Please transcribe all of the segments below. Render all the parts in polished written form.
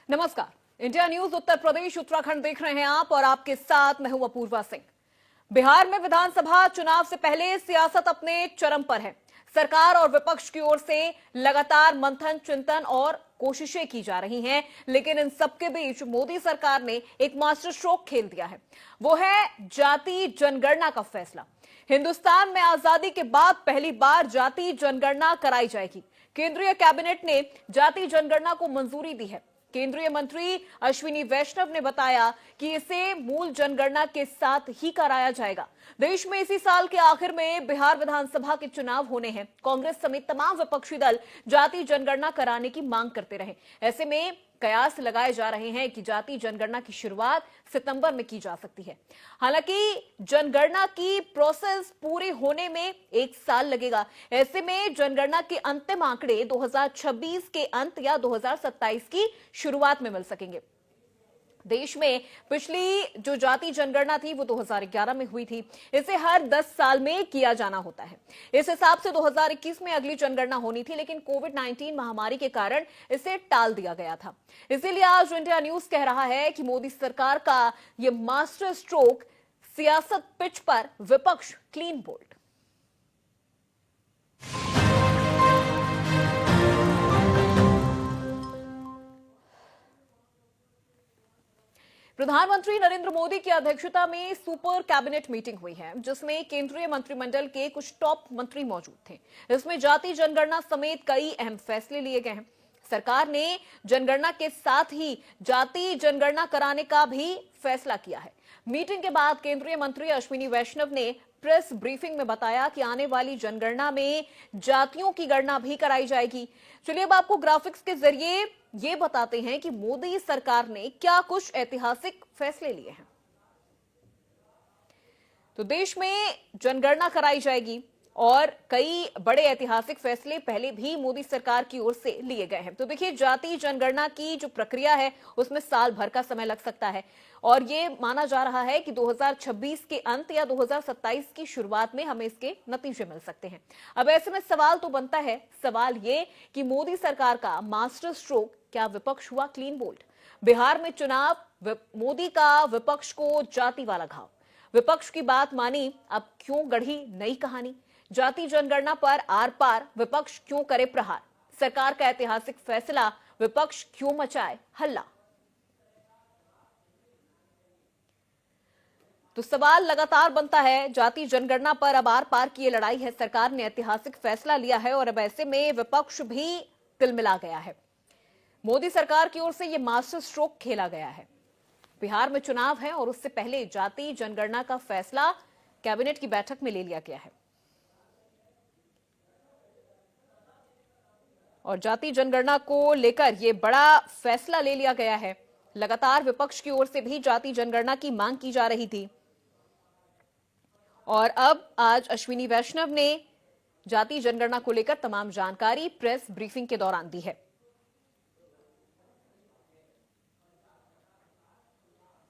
नमस्कार। India news Uttar Pradesh Uttarakhand देख रहे हैं आप और आपके साथ मैं हूं अपूर्वा सिंह। बिहार में विधानसभा चुनाव से पहले सियासत अपने चरम पर है। सरकार और विपक्ष की ओर से लगातार मंथन, चिंतन और कोशिशें की जा रही हैं, लेकिन इन सबके बीच मोदी सरकार ने एक मास्टर स्ट्रोक खेल दिया है। वो है जाति जनगणना का फैसला। हिंदुस्तान में आजादी के बाद पहली बार जाति जनगणना कराई जाएगी। केंद्रीय कैबिनेट ने जाति जनगणना को मंजूरी दी है। केंद्रीय मंत्री अश्विनी वैष्णव ने बताया कि इसे मूल जनगणना के साथ ही कराया जाएगा। देश में इसी साल के आखिर में बिहार विधानसभा के चुनाव होने हैं। कांग्रेस समेत तमाम विपक्षी दल जाति जनगणना कराने की मांग करते रहे। ऐसे में कयास लगाए जा रहे हैं कि जाति जनगणना की शुरुआत सितंबर में की जा सकती है। हालांकि जनगणना की प्रोसेस पूरी होने में 1 साल लगेगा। ऐसे में जनगणना के अंतिम आंकड़े 2026 के अंत या 2027 की शुरुआत में मिल सकेंगे। देश में पिछली जो जाति जनगणना थी वो 2011 में हुई थी। इसे हर 10 साल में किया जाना होता है। इस हिसाब से 2021 में अगली जनगणना होनी थी, लेकिन कोविड-19 महामारी के कारण इसे टाल दिया गया था। इसीलिए आज इंडिया न्यूज कह रहा है कि मोदी सरकार का यह मास्टर स्ट्रोक सियासत पिच पर विपक्ष क्लीन बोल्ड। प्रधानमंत्री नरेंद्र मोदी की अध्यक्षता में सुपर कैबिनेट मीटिंग हुई है, जिसमें केंद्रीय मंत्रिमंडल के कुछ टॉप मंत्री मौजूद थे। इसमें जाति जनगणना समेत कई अहम फैसले लिए गए हैं। सरकार ने जनगणना के साथ ही जाति जनगणना कराने का भी फैसला किया है। मीटिंग के बाद केंद्रीय मंत्री अश्विनी वैष्णव ने प्रेस ब्रीफिंग में बताया कि आने वाली जनगणना में जातियों की गणना भी कराई जाएगी। चलिए अब आपको ग्राफिक्स के जरिए ये बताते हैं कि मोदी सरकार ने क्या कुछ ऐतिहासिक फैसले लिए हैं। तो देश में जनगणना कराई जाएगी और कई बड़े ऐतिहासिक फैसले पहले भी मोदी सरकार की ओर से लिए गए हैं। तो देखिए, जाति जनगणना की जो प्रक्रिया है उसमें साल भर का समय लग सकता है और ये माना जा रहा है कि 2026 के अंत या 2027 की शुरुआत में हमें इसके नतीजे मिल सकते हैं। अब ऐसे में सवाल तो बनता है, सवाल ये कि मोदी सरकार का मास्टर स्ट्रोक, क्या विपक्ष हुआ क्लीन बोल्ड? बिहार में चुनाव, मोदी का विपक्ष को जाति वाला घाव। विपक्ष की बात मानी, अब क्यों गढ़ी नई कहानी? जाति जनगणना पर आर पार, विपक्ष क्यों करे प्रहार? सरकार का ऐतिहासिक फैसला, विपक्ष क्यों मचाए हल्ला? तो सवाल लगातार बनता है। जाति जनगणना पर अब आर पार की ये लड़ाई है। सरकार ने ऐतिहासिक फैसला लिया है और अब ऐसे में विपक्ष भी तिलमिला गया है। मोदी सरकार की ओर से यह मास्टर स्ट्रोक खेला गया है। बिहार में चुनाव है और उससे पहले जाति जनगणना का फैसला कैबिनेट की बैठक में ले लिया गया है और जाति जनगणना को लेकर यह बड़ा फैसला ले लिया गया है। लगातार विपक्ष की ओर से भी जाति जनगणना की मांग की जा रही थी और अब आज अश्विनी वैष्णव ने जाति जनगणना को लेकर तमाम जानकारी प्रेस ब्रीफिंग के दौरान दी है।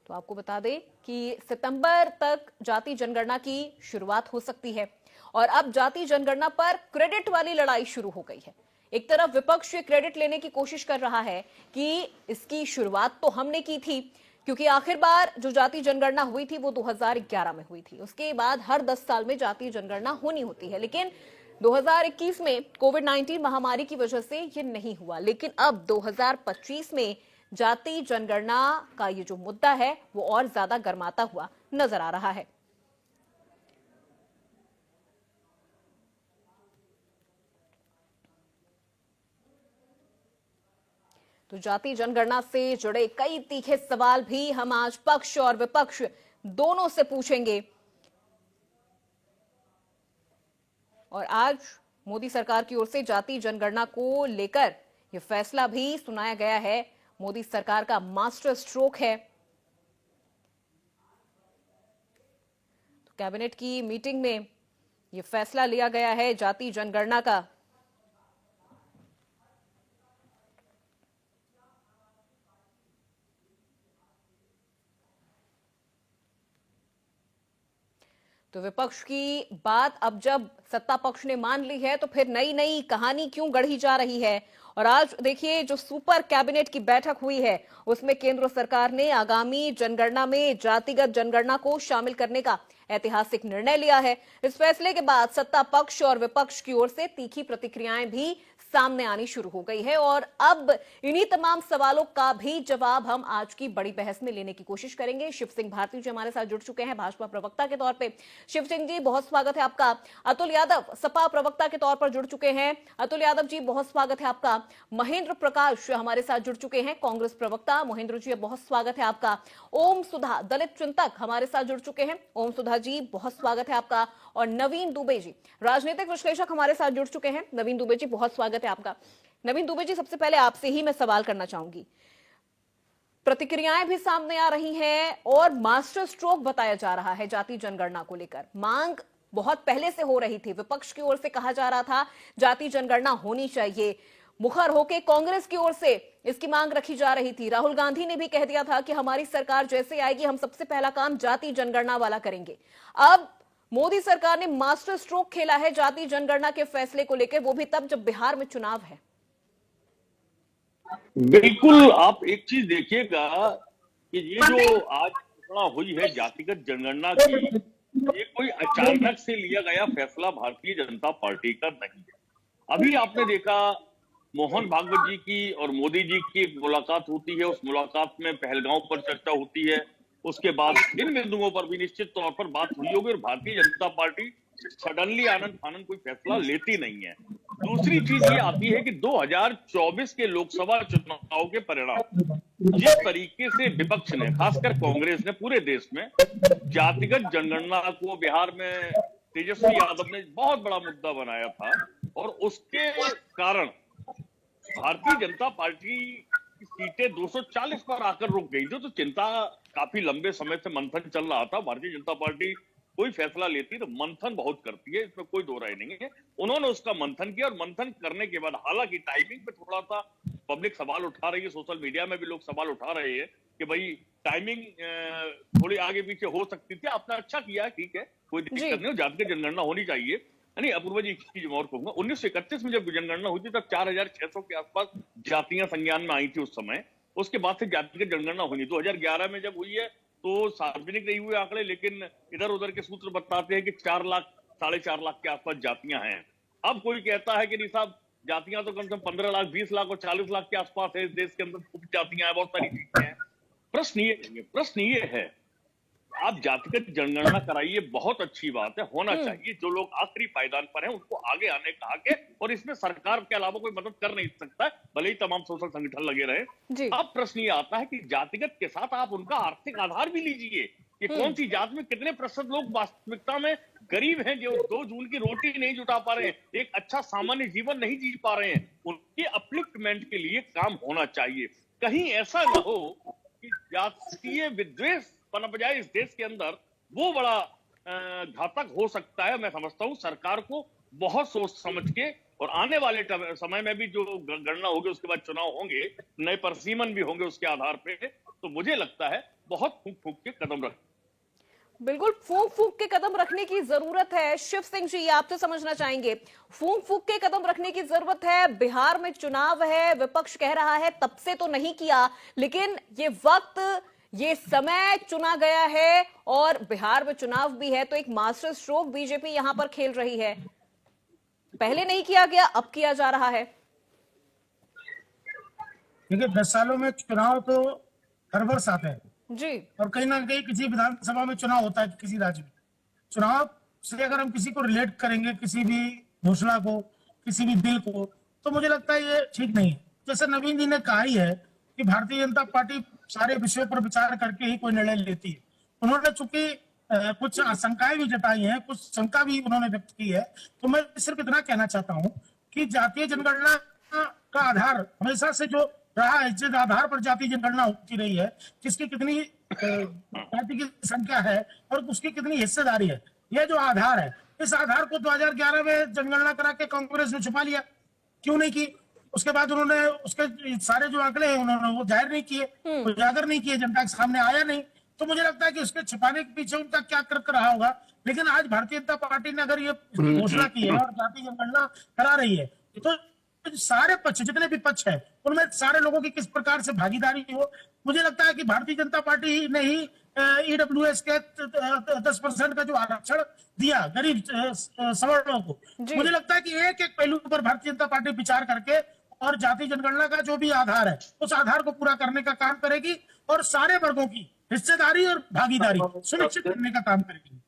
तो आपको बता दें कि सितंबर तक जाति जनगणना की शुरुआत हो सकती है और अब जाति जनगणना पर क्रेडिट वाली लड़ाई शुरू हो गई है। एक तरफ विपक्ष ये क्रेडिट लेने की कोशिश कर रहा है कि इसकी शुरुआत तो हमने की थी, क्योंकि आखिर बार जो जाति जनगणना हुई थी वो 2011 में हुई थी। उसके बाद हर 10 साल में जाति जनगणना होनी होती है, लेकिन 2021 में कोविड-19 महामारी की वजह से ये नहीं हुआ। लेकिन अब 2025 में जाति जनगणना का ये जो मुद्दा है वो और ज्यादा गर्माता हुआ नजर आ रहा है। तो जाति जनगणना से जुड़े कई तीखे सवाल भी हम आज पक्ष और विपक्ष दोनों से पूछेंगे और आज मोदी सरकार की ओर से जाति जनगणना को लेकर यह फैसला भी सुनाया गया है। मोदी सरकार का मास्टर स्ट्रोक है। तो कैबिनेट की मीटिंग में यह फैसला लिया गया है जाति जनगणना का। तो विपक्ष की बात अब जब सत्ता पक्ष ने मान ली है तो फिर नई नई कहानी क्यों गढ़ी जा रही है और आज देखिए जो सुपर कैबिनेट की बैठक हुई है उसमें केंद्र सरकार ने आगामी जनगणना में जातिगत जनगणना को शामिल करने का ऐतिहासिक निर्णय लिया है। इस फैसले के बाद सत्ता पक्ष और विपक्ष की ओर से तीखी प्रतिक्रियाएं भी सामने आनी शुरू हो गई है और अब इन्हीं तमाम सवालों का भी जवाब हम आज की बड़ी बहस में लेने की कोशिश करेंगे। शिव सिंह भारती जी हमारे साथ जुड़ चुके हैं भाजपा प्रवक्ता के तौर पे। शिव सिंह जी बहुत स्वागत है आपका। अतुल यादव सपा प्रवक्ता के तौर पर जुड़ चुके हैं। अतुल यादव जी बहुत स्वागत है आपका। महेंद्र प्रकाश हमारे साथ जुड़ चुके हैं कांग्रेस प्रवक्ता। महेंद्र जी बहुत स्वागत है आपका। ओम सुधा दलित चिंतक हमारे साथ जुड़ चुके हैं। ओम सुधा जी बहुत स्वागत है आपका। और नवीन दुबे जी राजनीतिक विश्लेषक हमारे साथ जुड़ चुके हैं। नवीन दुबे जी बहुत स्वागत है आपका। नवीन दुबे जी सबसे पहले आपसे ही मैं सवाल करना चाहूंगी। प्रतिक्रियाएं भी सामने आ रही हैं और मास्टर स्ट्रोक बताया जा रहा है जाति जनगणना को लेकर। मांग बहुत पहले से हो रही थी, विपक्ष की ओर से कहा जा रहा था जाति जनगणना होनी चाहिए, मुखर होके कांग्रेस की ओर से इसकी मांग रखी जा रही थी। राहुल गांधी ने भी कह दिया था कि हमारी सरकार जैसे आएगी हम सबसे पहला काम जाति जनगणना वाला करेंगे। अब मोदी सरकार ने मास्टर स्ट्रोक खेला है जाति जनगणना के फैसले को लेकर, वो भी तब जब बिहार में चुनाव है। बिल्कुल, आप एक चीज देखिएगा कि ये जो आज घोषणा हुई है जातिगत जनगणना की, ये कोई अचानक से लिया गया फैसला भारतीय जनता पार्टी का नहीं है। अभी आपने देखा मोहन भागवत जी की और मोदी जी की एक मुलाकात होती है, उस मुलाकात में पहलगांव पर चर्चा होती है, उसके बाद इन बिंदुओं पर भी निश्चित तौर पर बात हुई होगी और भारतीय जनता पार्टी सडनली आनंद फानंद कोई फैसला लेती नहीं है। दूसरी चीज ये आती है कि 2024 के लोकसभा चुनाव के परिणाम जिस तरीके से विपक्ष ने, खासकर कांग्रेस ने पूरे देश में जातिगत जनगणना को बिहार में तेजस्वी यादव ने बहुत बड़ा मुद्दा बनाया था और उसके कारण भारतीय जनता पार्टी की सीटें 240 पर आकर रुक गई थी। तो चिंता काफी लंबे समय से मंथन चल रहा था। भारतीय जनता पार्टी कोई फैसला लेती तो मंथन बहुत करती है, इसमें कोई दो राय नहीं है। उन्होंने उसका मंथन किया और मंथन करने के बाद हालांकि टाइमिंग पे थोड़ा सा पब्लिक सवाल उठा रही है, सोशल मीडिया में भी लोग सवाल उठा रहे हैं कि भाई टाइमिंग थोड़ी आगे पीछे हो सकती थी। आपने अच्छा किया, ठीक है, कोई दिक्कत नहीं, जातिगत जनगणना होनी चाहिए। नहीं, अपूर्वा जी एक चीज और कहूंगा, 1931 में जब जनगणना हुई थी तब 4600 के आसपास जातियां संज्ञान में आई थी उस समय। उसके बाद से जातिगत जनगणना हुई। 2011 में जब हुई है तो सार्वजनिक नहीं हुए आंकड़े, लेकिन इधर उधर के सूत्र बताते हैं कि 4 लाख 4.5 लाख के आसपास जातियां हैं। अब कोई कहता है कि नहीं साहब, जातियां तो कम से कम 15 लाख 20 लाख और 40 लाख के आसपास है। देश के अंदर खूब जातियां हैं, बहुत सारी चीजें हैं। प्रश्न ये है, आप जातिगत जनगणना कराइए, बहुत अच्छी बात है, होना चाहिए। जो लोग आखिरी पायदान पर हैं उनको आगे आने कहा के, और इसमें सरकार के अलावा कोई मदद कर नहीं सकता है, भले ही तमाम सोशल संगठन लगे रहे। अब प्रश्न ये आता है कि जातिगत के साथ आप उनका आर्थिक आधार भी लीजिए कि कौन सी जात में कितने प्रतिशत लोग वास्तविकता में गरीब हैं, जो 2 जून की रोटी नहीं जुटा पा रहे हैं, एक अच्छा सामान्य जीवन नहीं जी पा रहे हैं। उनके अपलिफ्टमेंट के लिए काम होना चाहिए। कहीं ऐसा न हो कि जातीय विद्वेष पनप जाए इस देश के अंदर, वो बड़ा घातक हो सकता है। मैं समझता हूं सरकार को बहुत सोच समझ के, और आने वाले समय में भी जो गणना होगी उसके बाद चुनाव होंगे, नए परिसीमन भी होंगे उसके आधार पे, तो मुझे लगता है बहुत फूंक फूंक के कदम रख बिल्कुल फूंक फूंक के कदम रखने की जरूरत है। शिव सिंह जी आपसे समझना चाहेंगे, फूंक फूंक के कदम रखने की जरूरत है। बिहार में चुनाव है, विपक्ष कह रहा है तब से तो नहीं किया, लेकिन ये वक्त, ये समय चुना गया है और बिहार में चुनाव भी है, तो एक मास्टर स्ट्रोक बीजेपी यहां पर खेल रही है। पहले नहीं किया गया, अब किया जा रहा है। देखिए 10 सालों में चुनाव तो हर वर्ष आते हैं जी, और कहीं ना कहीं किसी विधानसभा में चुनाव होता है, किसी राज्य में चुनाव से अगर हम किसी को रिलेट करेंगे, किसी भी घोषणा को, किसी भी बिल को, तो मुझे लगता है ये ठीक नहीं है। जैसे नवीन जी ने कहा ही है कि भारतीय जनता पार्टी सारे विषयों पर विचार करके ही कोई निर्णय लेती है। उन्होंने चूंकि कुछ आशंकाएं भी जताई हैं, कुछ शंका भी उन्होंने व्यक्त की है, तो मैं सिर्फ इतना कहना चाहता हूं कि जातीय जनगणना का आधार हमेशा से जो रहा है, जिस आधार पर जातीय जनगणना होती रही है, किसकी कितनी जाति की संख्या है और उसकी कितनी हिस्सेदारी है, यह जो आधार है, इस आधार को 2011 में जनगणना करा के कांग्रेस ने छुपा लिया। क्यों नहीं की? उसके बाद उन्होंने उसके सारे जो आंकड़े हैं उन्होंने वो जाहिर नहीं किए, उजागर नहीं किए, जनता के सामने आया नहीं। तो मुझे लगता है कि उसके छिपाने के पीछे उनका क्या तर्क रहा होगा। लेकिन आज भारतीय जनता पार्टी ने अगर ये घोषणा की है और जातीय जनगणना करा रही है, तो सारे पक्ष, जितने भी पक्ष है, उनमें सारे लोगों की किस प्रकार से भागीदारी हो। मुझे लगता है कि भारतीय जनता पार्टी ने ही ईडब्ल्यूएस के 10% का जो आरक्षण दिया गरीब सवर्णों को, जी। मुझे लगता है कि एक एक पहलू पर भारतीय जनता पार्टी विचार करके और जाति जनगणना का जो भी आधार है उस आधार को पूरा करने का काम करेगी और सारे वर्गों की हिस्सेदारी और भागीदारी सुनिश्चित करने का काम करेगी।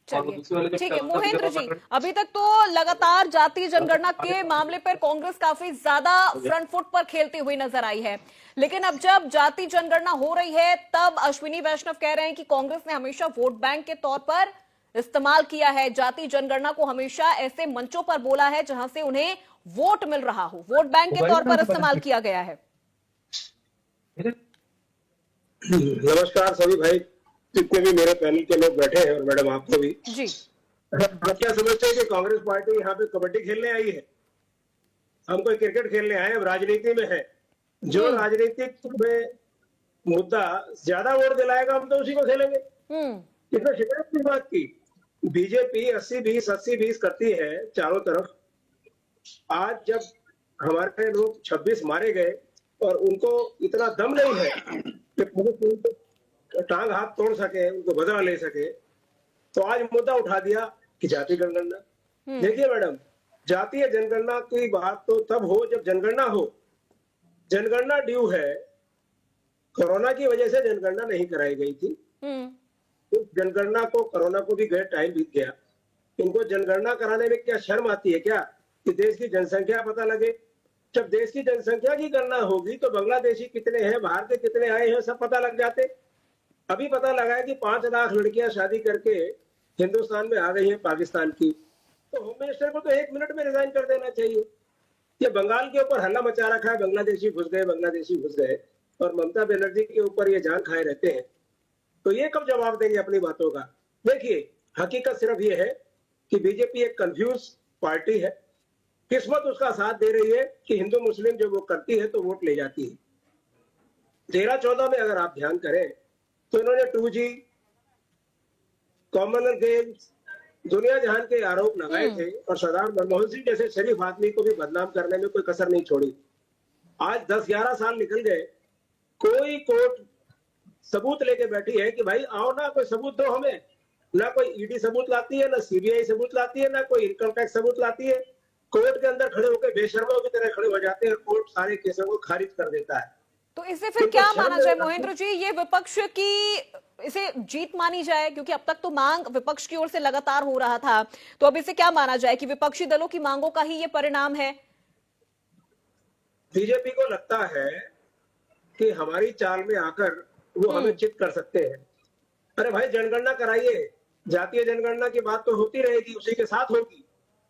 चलिए ठीक है मोहेंद्र जी, अभी तक तो लगातार जातीय जनगणना के मामले पर कांग्रेस काफी ज्यादा फ्रंट फुट पर खेलती हुई नजर आई है, लेकिन अब जब जातीय जनगणना हो रही है तब अश्विनी वैष्णव कह रहे हैं कि कांग्रेस ने हमेशा वोट बैंक के तौर पर इस्तेमाल किया है, जातीय जनगणना को हमेशा ऐसे मंचों पर बोला है जहां से उन्हें वोट मिल रहा हो, वोट बैंक के तौर पर इस्तेमाल किया गया है। नमस्कार सभी भाई, जितने भी मेरे पैनल के लोग बैठे हैं और मैडम आपको भी जी। आप क्या समझते हैं कि कांग्रेस पार्टी यहाँ पे कबड्डी खेलने आई है? हम कोई क्रिकेट खेलने आए, अब राजनीति में है। जो राजनीतिक में मुद्दा ज्यादा वोट दिलाएगा हम तो उसी को खेलेंगे। इसमें शिकायत की बात की बीजेपी 80-20 80-20 करती है चारों तरफ। आज जब हमारे लोग 26 मारे गए और उनको इतना दम नहीं है कि पुलिस टांग हाथ तोड़ सके, उनको बदला ले सके, तो आज मुद्दा उठा दिया कि जातीय जनगणना। देखिए मैडम, जातीय जनगणना की बात तो तब हो जब जनगणना हो। जनगणना ड्यू है, कोरोना की वजह से जनगणना नहीं कराई गई थी। तो जनगणना को, कोरोना को भी गए, टाइम बीत गया। इनको जनगणना कराने में क्या शर्म आती है क्या कि देश की जनसंख्या पता लगे? जब देश की जनसंख्या की गणना होगी तो बांग्लादेशी कितने हैं, बाहर के कितने आए हैं, सब पता लग जाते। अभी पता लगा है कि 5 लाख लड़कियां शादी करके हिंदुस्तान में आ गई हैं पाकिस्तान की, तो होम मिनिस्टर को तो 1 मिनट में रिजाइन कर देना चाहिए। ये बंगाल के ऊपर हल्ला मचा रखा है, बांग्लादेशी घुस गए, बांग्लादेशी घुस गए, और ममता बनर्जी के ऊपर ये जान खाए रहते हैं। तो ये कब जवाब देंगे अपनी बातों का? देखिए, हकीकत सिर्फ ये है कि बीजेपी एक कंफ्यूज पार्टी है। किस्मत उसका साथ दे रही है कि हिंदू मुस्लिम जो वो करती है तो वोट ले जाती है। 13-14 में अगर आप ध्यान करें तो इन्होंने 2G, कॉमनवेल्थ गेम्स, दुनिया जहान के आरोप लगाए थे और सरदार मनमोहन सिंह जैसे शरीफ आदमी को भी बदनाम करने में कोई कसर नहीं छोड़ी। आज 10-11 साल निकल गए, कोई कोर्ट सबूत लेके बैठी है कि भाई आओ ना, कोई सबूत दो हमें। ना कोई ईडी सबूत लाती है, ना सीबीआई सबूत लाती है, ना कोई इनकम टैक्स सबूत लाती है। कोर्ट के अंदर खड़े होकर बेशर्मों की तरह खड़े हो जाते हैं, कोर्ट सारे केसों को खारिज कर देता है। तो इससे फिर क्या माना जाए मोहेंद्र जी, ये विपक्ष की इसे जीत मानी जाए? क्योंकि अब तक तो मांग विपक्ष की ओर से लगातार हो रहा था, तो अब इसे क्या माना जाए कि विपक्षी दलों की मांगों का ही ये परिणाम है? बीजेपी को लगता है कि हमारी चाल में आकर वो हमें चित कर सकते हैं। अरे भाई, जनगणना कराइए, जातीय जनगणना की बात तो होती रहेगी, उसी के साथ होगी।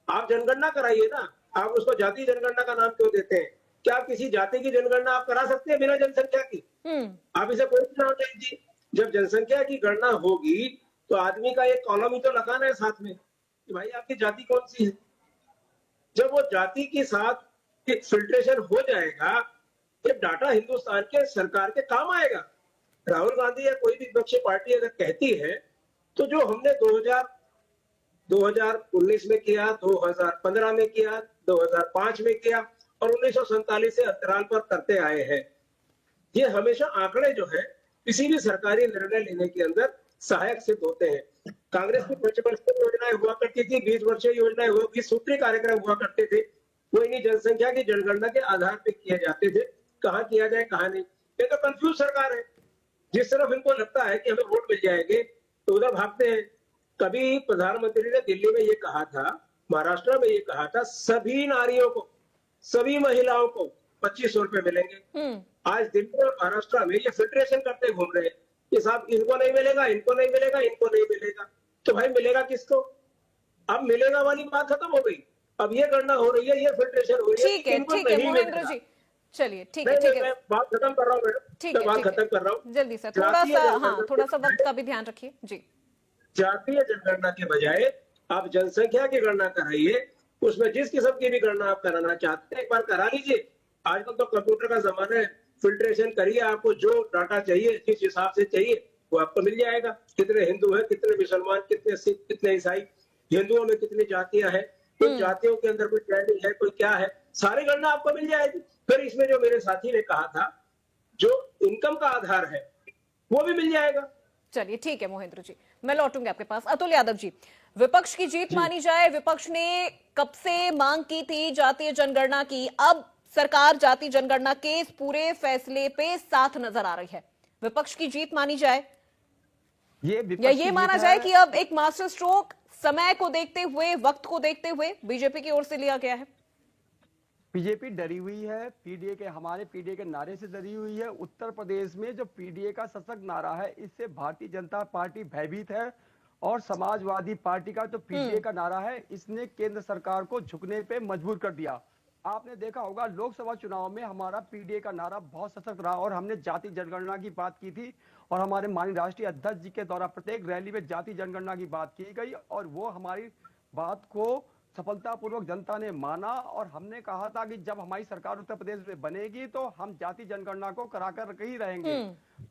आप जनगणना कराइए ना, आप उसको जातीय जनगणना का नाम क्यों देते हैं? क्या आप किसी जाति की जनगणना आप करा सकते हैं बिना जनसंख्या की? आप इसे कोई नाम नहीं दीजिए। जब जनसंख्या की गणना होगी तो आदमी का एक कॉलम ही तो लगाना है साथ में कि भाई आपकी जाति कौन सी है। जब वो जाति के साथ एक फिल्ट्रेशन हो जाएगा, ये डाटा हिंदुस्तान के सरकार के काम आएगा। राहुल गांधी या कोई भी विपक्षी पार्टी अगर कहती है तो जो हमने 2019 में किया, 2015 में किया, 2005 में किया और 1947 से अंतराल पर करते आए हैं, ये हमेशा आंकड़े जो है किसी भी सरकारी निर्णय लेने के अंदर सहायक सिद्ध होते हैं। कांग्रेस की 5 वर्षीय योजनाएं हुआ करती थी, 20 वर्षीय योजनाएं हुआ, 20 सूत्री कार्यक्रम हुआ करते थे, वो इन्हीं जनसंख्या की जनगणना के आधार पर किए जाते थे। कहाँ किया जाए कहाँ नहीं, ये तो कंफ्यूज सरकार है। जिस तरफ इनको लगता है कि हमें वोट मिल जाएंगे तो उधर भागते हैं। कभी प्रधानमंत्री ने दिल्ली में ये कहा था, महाराष्ट्र में ये कहा था, सभी नारियों को, सभी महिलाओं को 2500 रुपए मिलेंगे। आज दिल्ली और महाराष्ट्र में ये फिल्ट्रेशन करते घूम रहे हैं कि साहब इनको नहीं मिलेगा, इनको नहीं मिलेगा, इनको नहीं मिलेगा। तो भाई मिलेगा किसको? अब मिलेगा वाली बात खत्म हो गई, अब ये गणना हो रही है, ये फिल्ट्रेशन हो रही है। ठीक है मोहेंद्र जी, चलिए ठीक है मैं बात खत्म कर रहा हूँ मैडम, ठीक है, बात खत्म कर रहा हूँ जल्दी से, थोड़ा सा वक्त का भी ध्यान रखिए जी। जातीय जनगणना के बजाय आप जनसंख्या की गणना कराइए, उसमें जिस किस्म की भी गणना आप कराना चाहते हैं एक बार करा लीजिए। आजकल तो कंप्यूटर का जमाना है, फिल्ट्रेशन करिए, आपको जो डाटा चाहिए जिस हिसाब से चाहिए वो आपको मिल जाएगा। कितने हिंदू हैं, कितने मुसलमान, कितने सिख, कितने ईसाई, हिंदुओं में कितनी जातियां हैं, कोई जातियों के अंदर कोई ट्रेंडिंग है, कोई क्या है, सारी गणना आपको मिल जाएगी। फिर इसमें जो मेरे साथी ने कहा था, जो इनकम का आधार है, वो भी मिल जाएगा। चलिए ठीक है मोहिंद्र जी, मैं लौटूंगी आपके पास। अतुल यादव जी, विपक्ष की जीत मानी जाए। विपक्ष ने कब से मांग की थी जातीय जनगणना की, अब सरकार जातीय जनगणना के इस पूरे फैसले पे साथ नजर आ रही है। विपक्ष की जीत मानी जाए या ये माना जाए कि अब एक मास्टर स्ट्रोक समय को देखते हुए, वक्त को देखते हुए बीजेपी की ओर से लिया गया है? बीजेपी डरी हुई है, पीडीए के, हमारे पीडीए के नारे से डरी हुई है। उत्तर प्रदेश में जो पीडीए का सशक्त नारा है, इससे भारतीय जनता पार्टी भयभीत है। और समाजवादी पार्टी का जो पीडीए का नारा है, इसने केंद्र सरकार को झुकने पे मजबूर कर दिया। आपने देखा होगा लोकसभा चुनाव में हमारा पीडीए का नारा बहुत सशक्त रहा और हमने जाति जनगणना की बात की थी और हमारे माननीय राष्ट्रीय अध्यक्ष जी के द्वारा प्रत्येक रैली में जाति जनगणना की बात की गई और वो हमारी बात को सफलतापूर्वक जनता ने माना। और हमने कहा था कि जब हमारी सरकार उत्तर प्रदेश में बनेगी तो हम जाति जनगणना को कराकर ही रहेंगे।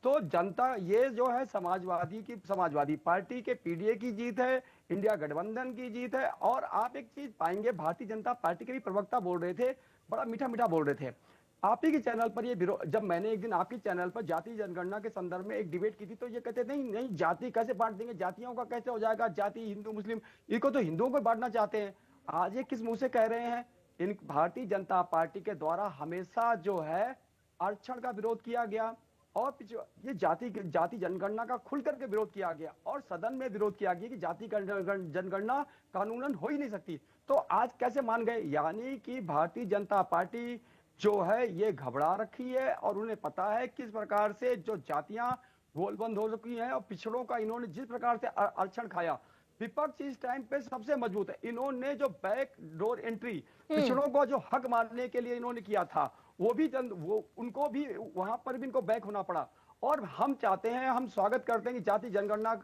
तो जनता, ये जो है समाजवादी पार्टी के पीडीए की जीत है, इंडिया गठबंधन की जीत है। और आप एक चीज पाएंगे, भारतीय जनता पार्टी के भी प्रवक्ता बोल रहे थे, बड़ा मीठा मीठा बोल रहे थे। आप ही के चैनल पर ये जब मैंने एक दिन आपके चैनल पर जाति जनगणना के संदर्भ में एक डिबेट की थी, तो ये कहते नहीं जाति कैसे बांट देंगे, जातियों का कैसे हो जाएगा, जाति हिंदू मुस्लिम, इनको तो हिंदुओं को बांटना चाहते हैं। आज ये किस मुंह से कह रहे हैं? इन भारतीय जनता पार्टी के द्वारा हमेशा जो है आरक्षण का विरोध किया गया और ये जाति जनगणना का खुल करके विरोध किया गया और सदन में विरोध किया गया कि जाति जनगणना कानूनन हो ही नहीं सकती। तो आज कैसे मान गए? यानी कि भारतीय जनता पार्टी जो है ये घबरा रखी है और उन्हें पता है किस प्रकार से जो जातियां गोलबंद हो चुकी हैं और पिछड़ों का इन्होंने जिस प्रकार से आरक्षण खाया। विपक्ष इस टाइम पे सबसे मजबूत है। इन्होंने जो बैक डोर एंट्री पिछड़ों को जो हक मारने के लिए इन्होंने किया था, वो भी उनको भी वहां पर भी इनको बैक होना पड़ा। और हम चाहते हैं, हम स्वागत करते हैं कि जाति जनगणना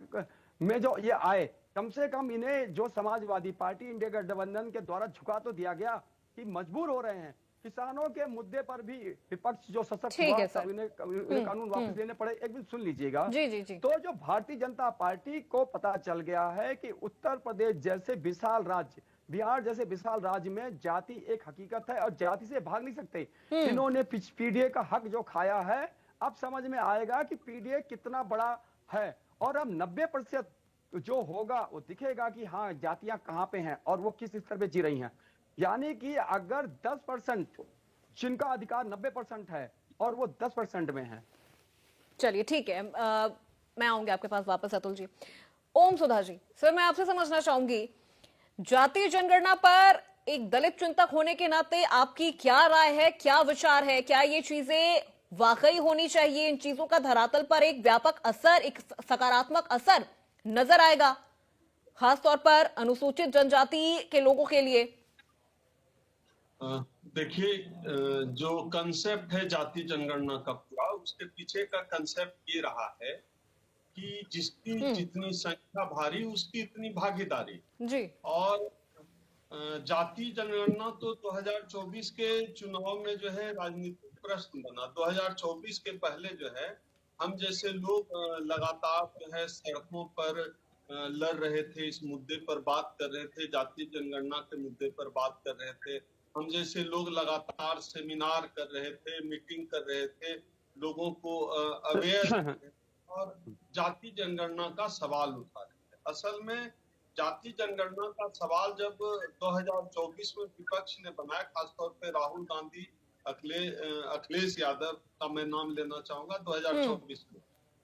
में जो ये आए, कम से कम इन्हें जो समाजवादी पार्टी इंडिया गठबंधन के द्वारा झुका तो दिया गया कि मजबूर हो रहे हैं। किसानों के मुद्दे पर भी विपक्ष जो सशक्त हुआ, इन्हें कानून वापस लेने पड़े। एक मिनट सुन लीजिएगा। जी। तो जो भारतीय जनता पार्टी को पता चल गया है कि उत्तर प्रदेश जैसे विशाल राज्य, बिहार जैसे विशाल राज्य में जाति एक हकीकत है और जाति से भाग नहीं सकते। इन्होंने पीडीए का हक जो खाया है, अब समझ में आएगा कि पीडीए कितना बड़ा है। और अब 90% जो होगा वो दिखेगा कि हाँ जातियां कहां पे हैं और वो किस स्तर पे जी रही हैं। यानी कि अगर 10% जिनका अधिकार 90% है और वो 10% में है। चलिए ठीक है, मैं आऊंगी आपके पास वापस अतुल जी। ओम सुधा जी, सर मैं आपसे समझना चाहूंगी, जातीय जनगणना पर एक दलित चिंतक होने के नाते आपकी क्या राय है, क्या विचार है? क्या ये चीजें वाकई होनी चाहिए? इन चीजों का धरातल पर एक व्यापक असर, एक सकारात्मक असर नजर आएगा, खासतौर पर अनुसूचित जनजाति के लोगों के लिए? देखिए, जो कंसेप्ट है जाति जनगणना का पूरा, उसके पीछे का कंसेप्ट ये रहा है कि जिसकी जितनी संख्या भारी उसकी इतनी भागीदारी जी। और जाति जनगणना तो 2024 के चुनाव में जो है राजनीतिक प्रश्न बना। 2024 के पहले जो है हम जैसे लोग लगातार जो है सड़कों पर लड़ रहे थे, इस मुद्दे पर बात कर रहे थे, जाति जनगणना के मुद्दे पर बात कर रहे थे। हम जैसे लोग लगातार सेमिनार कर रहे थे, मीटिंग कर रहे थे, लोगों को अवेयर और जाति जनगणना का सवाल उठा रहे थे। असल में जाति जनगणना का सवाल जब 2024 में विपक्ष ने बनाया, खासतौर पे राहुल गांधी, अखिलेश यादव का मैं नाम लेना चाहूंगा, 2024 में।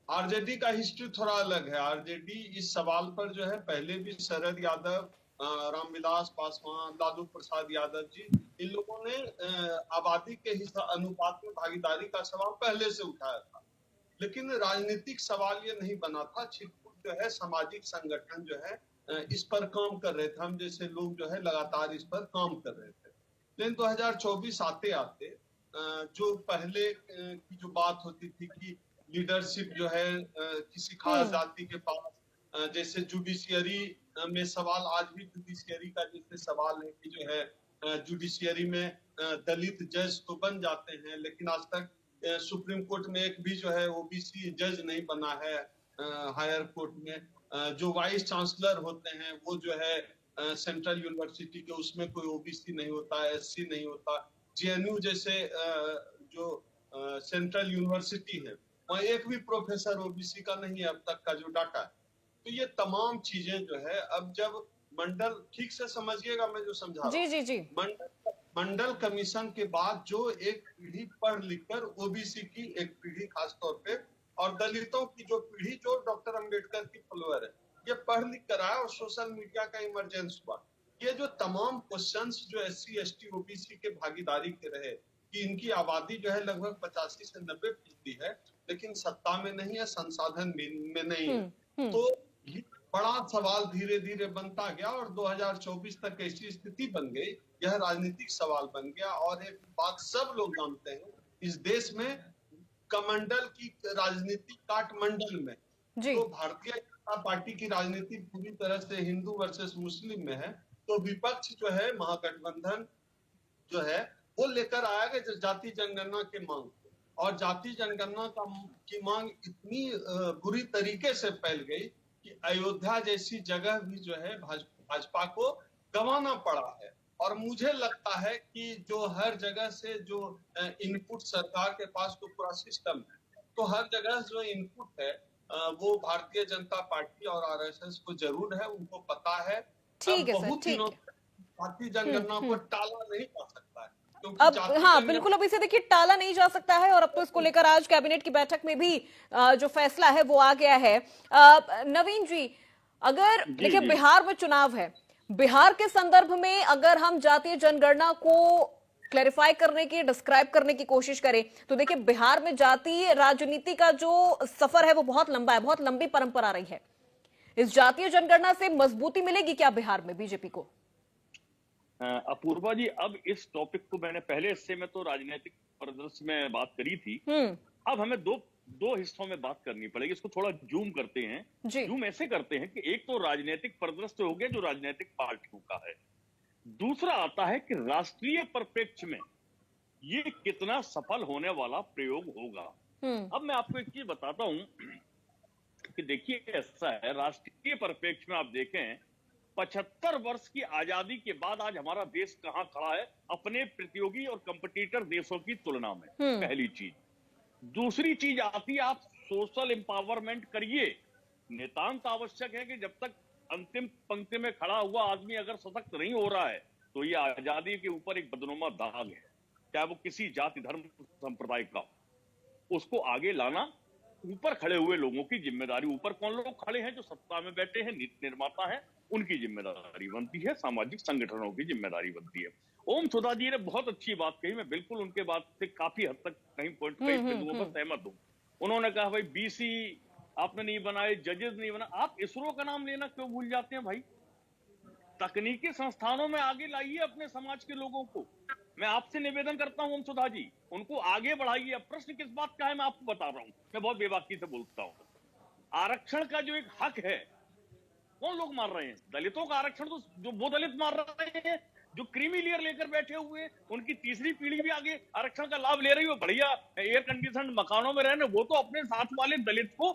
आरजेडी का हिस्ट्री थोड़ा अलग है। आरजेडी इस सवाल पर जो है पहले भी शरद यादव, रामविलास पासवान, लालू प्रसाद यादव जी, इन लोगों ने आबादी के अनुपात में भागीदारी का सवाल पहले से उठाया था, लेकिन राजनीतिक सवाल ये नहीं बना था। छिटपुट जो है सामाजिक संगठन जो है इस पर काम कर रहे थे, हम जैसे लोग जो है लगातार इस पर काम कर रहे थे। लेकिन 2024 आते आते जो पहले की जो बात होती थी कि लीडरशिप जो है किसी खास जाति के पास, जैसे जुडिशियरी में सवाल, आज भी जुडिशियरी का जैसे सवाल है कि जो है जुडिशियरी में दलित जज तो बन जाते हैं, लेकिन आज तक सुप्रीम कोर्ट में एक भी जो है ओबीसी जज नहीं बना है। हायर कोर्ट में जो वाइस चांसलर होते हैं वो जो है सेंट्रल यूनिवर्सिटी के, उसमें कोई ओबीसी नहीं होता, एससी नहीं होता। जेएनयू जैसे जो सेंट्रल यूनिवर्सिटी है, वहाँ एक भी प्रोफेसर ओबीसी का नहीं है अब तक का जो डाटा है। तो ये तमाम चीजें जो है, अब जब मंडल, ठीक से समझिएगा मैं जो समझा रहा हूं, जी जी। मंडल कमीशन के बाद जो एक पीढ़ी पढ़ लिखकर, ओबीसी की एक पीढ़ी खासतौर पे, और दलितों की जो पीढ़ी जो डॉक्टर अंबेडकर की फॉलोअर है, ये पढ़ लिख कर आया और सोशल मीडिया का इमरजेंस हुआ। ये जो तमाम क्वेश्चंस जो एससी एसटी ओबीसी के भागीदारी के रहे, कि इनकी आबादी जो है लगभग 85 से 90% है, लेकिन सत्ता में नहीं है, संसाधन में नहीं है। तो ये बड़ा सवाल धीरे धीरे बनता गया और 2024 तक ऐसी स्थिति बन गई, यह राजनीतिक सवाल बन गया। और एक बात सब लोग जानते हैं, इस देश में कमंडल की राजनीति काटमंडल में, तो भारतीय जनता पार्टी की राजनीति पूरी तरह से हिंदू वर्सेस मुस्लिम में है। तो विपक्ष जो है, महागठबंधन जो है, वो लेकर आया गया जाति जनगणना के मांग, और जाति जनगणना की मांग इतनी बुरी तरीके से फैल गई कि अयोध्या जैसी जगह भी जो है भाजपा को गंवाना पड़ा है। और मुझे लगता है कि जो हर जगह से जो इनपुट सरकार के पास तो पूरा सिस्टम है, तो हर जगह जो इनपुट है वो भारतीय जनता पार्टी और आरएसएस को जरूर है, उनको पता है। ठीक है सर, बहुत ठीक है। जाति जनगणना को टाला नहीं जा सकता है। अब हाँ बिल्कुल, अब इसे देखिए टाला नहीं जा सकता है, और अब तो इसको लेकर आज कैबिनेट की बैठक में भी जो फैसला है वो आ गया है। नवीन जी, अगर देखिए बिहार में चुनाव है, बिहार के संदर्भ में अगर हम जातीय जनगणना को क्लैरिफाई करने की, डिस्क्राइब करने की कोशिश करें, तो देखिए बिहार में जातीय राजनीति का जो सफर है वो बहुत लंबा है, बहुत लंबी परंपरा रही है। इस जातीय जनगणना से मजबूती मिलेगी क्या बिहार में बीजेपी को? अपूर्वा जी, अब इस टॉपिक को मैंने पहले हिस्से में तो राजनीतिक परिदृश्य में बात करी थी, अब हमें दो हिस्सों में बात करनी पड़ेगी। इसको थोड़ा जूम करते हैं। जूम ऐसे करते हैं कि एक तो राजनीतिक परिदृश्य हो गया जो राजनीतिक पार्टियों का है, दूसरा आता है कि राष्ट्रीय परिप्रेक्ष्य में ये कितना सफल होने वाला प्रयोग होगा। अब मैं आपको एक चीज बताता हूं कि देखिए ऐसा है, राष्ट्रीय परिप्रेक्ष्य में आप देखें 75 वर्ष की आजादी के बाद आज हमारा देश कहां खड़ा है अपने प्रतियोगी और कंपटीटर देशों की तुलना में, पहली चीज। दूसरी चीज आती है, आप सोशल एम्पावरमेंट करिए। नितांत आवश्यक है कि जब तक अंतिम पंक्ति में खड़ा हुआ आदमी अगर सशक्त नहीं हो रहा है, तो ये आजादी के ऊपर एक बदनुमा दाग है, चाहे वो किसी जाति धर्म संप्रदाय का। उसको आगे लाना ऊपर खड़े हुए लोगों की जिम्मेदारी। ऊपर कौन लोग खड़े हैं? जो सत्ता में बैठे हैं, नीति निर्माता हैं, उनकी जिम्मेदारी बनती है, सामाजिक संगठनों की जिम्मेदारी बनती है। ओम सुधा जी ने बहुत अच्छी बात कही, मैं बिल्कुल उनके बात से काफी हद तक कहीं पॉइंट कई बिंदुओं पर सहमत हूं। उन्होंने कहा भाई बीसी आपने नहीं बनाए, जजेस नहीं बना। आप इसरो का नाम लेना क्यों भूल जाते हैं भाई? तकनीकी संस्थानों में आगे लाइए अपने समाज के लोगों को। मैं आपसे निवेदन करता हूं ओम सुधा जी, उनको आगे बढ़ाइए। अब प्रश्न किस बात का है मैं आपको बता रहा हूं, मैं बहुत बेबाकी से बोलता हूं। आरक्षण का जो एक हक है, कौन लोग मार रहे हैं? दलितों का आरक्षण तो जो वो दलित मार रहे हैं जो क्रीमी लेयर लेकर बैठे हुए हैं, उनकी तीसरी पीढ़ी भी आगे आरक्षण का लाभ ले रही हो। बढ़िया एयर कंडीशन मकानों में रहने, वो तो अपने साथ वाले दलित को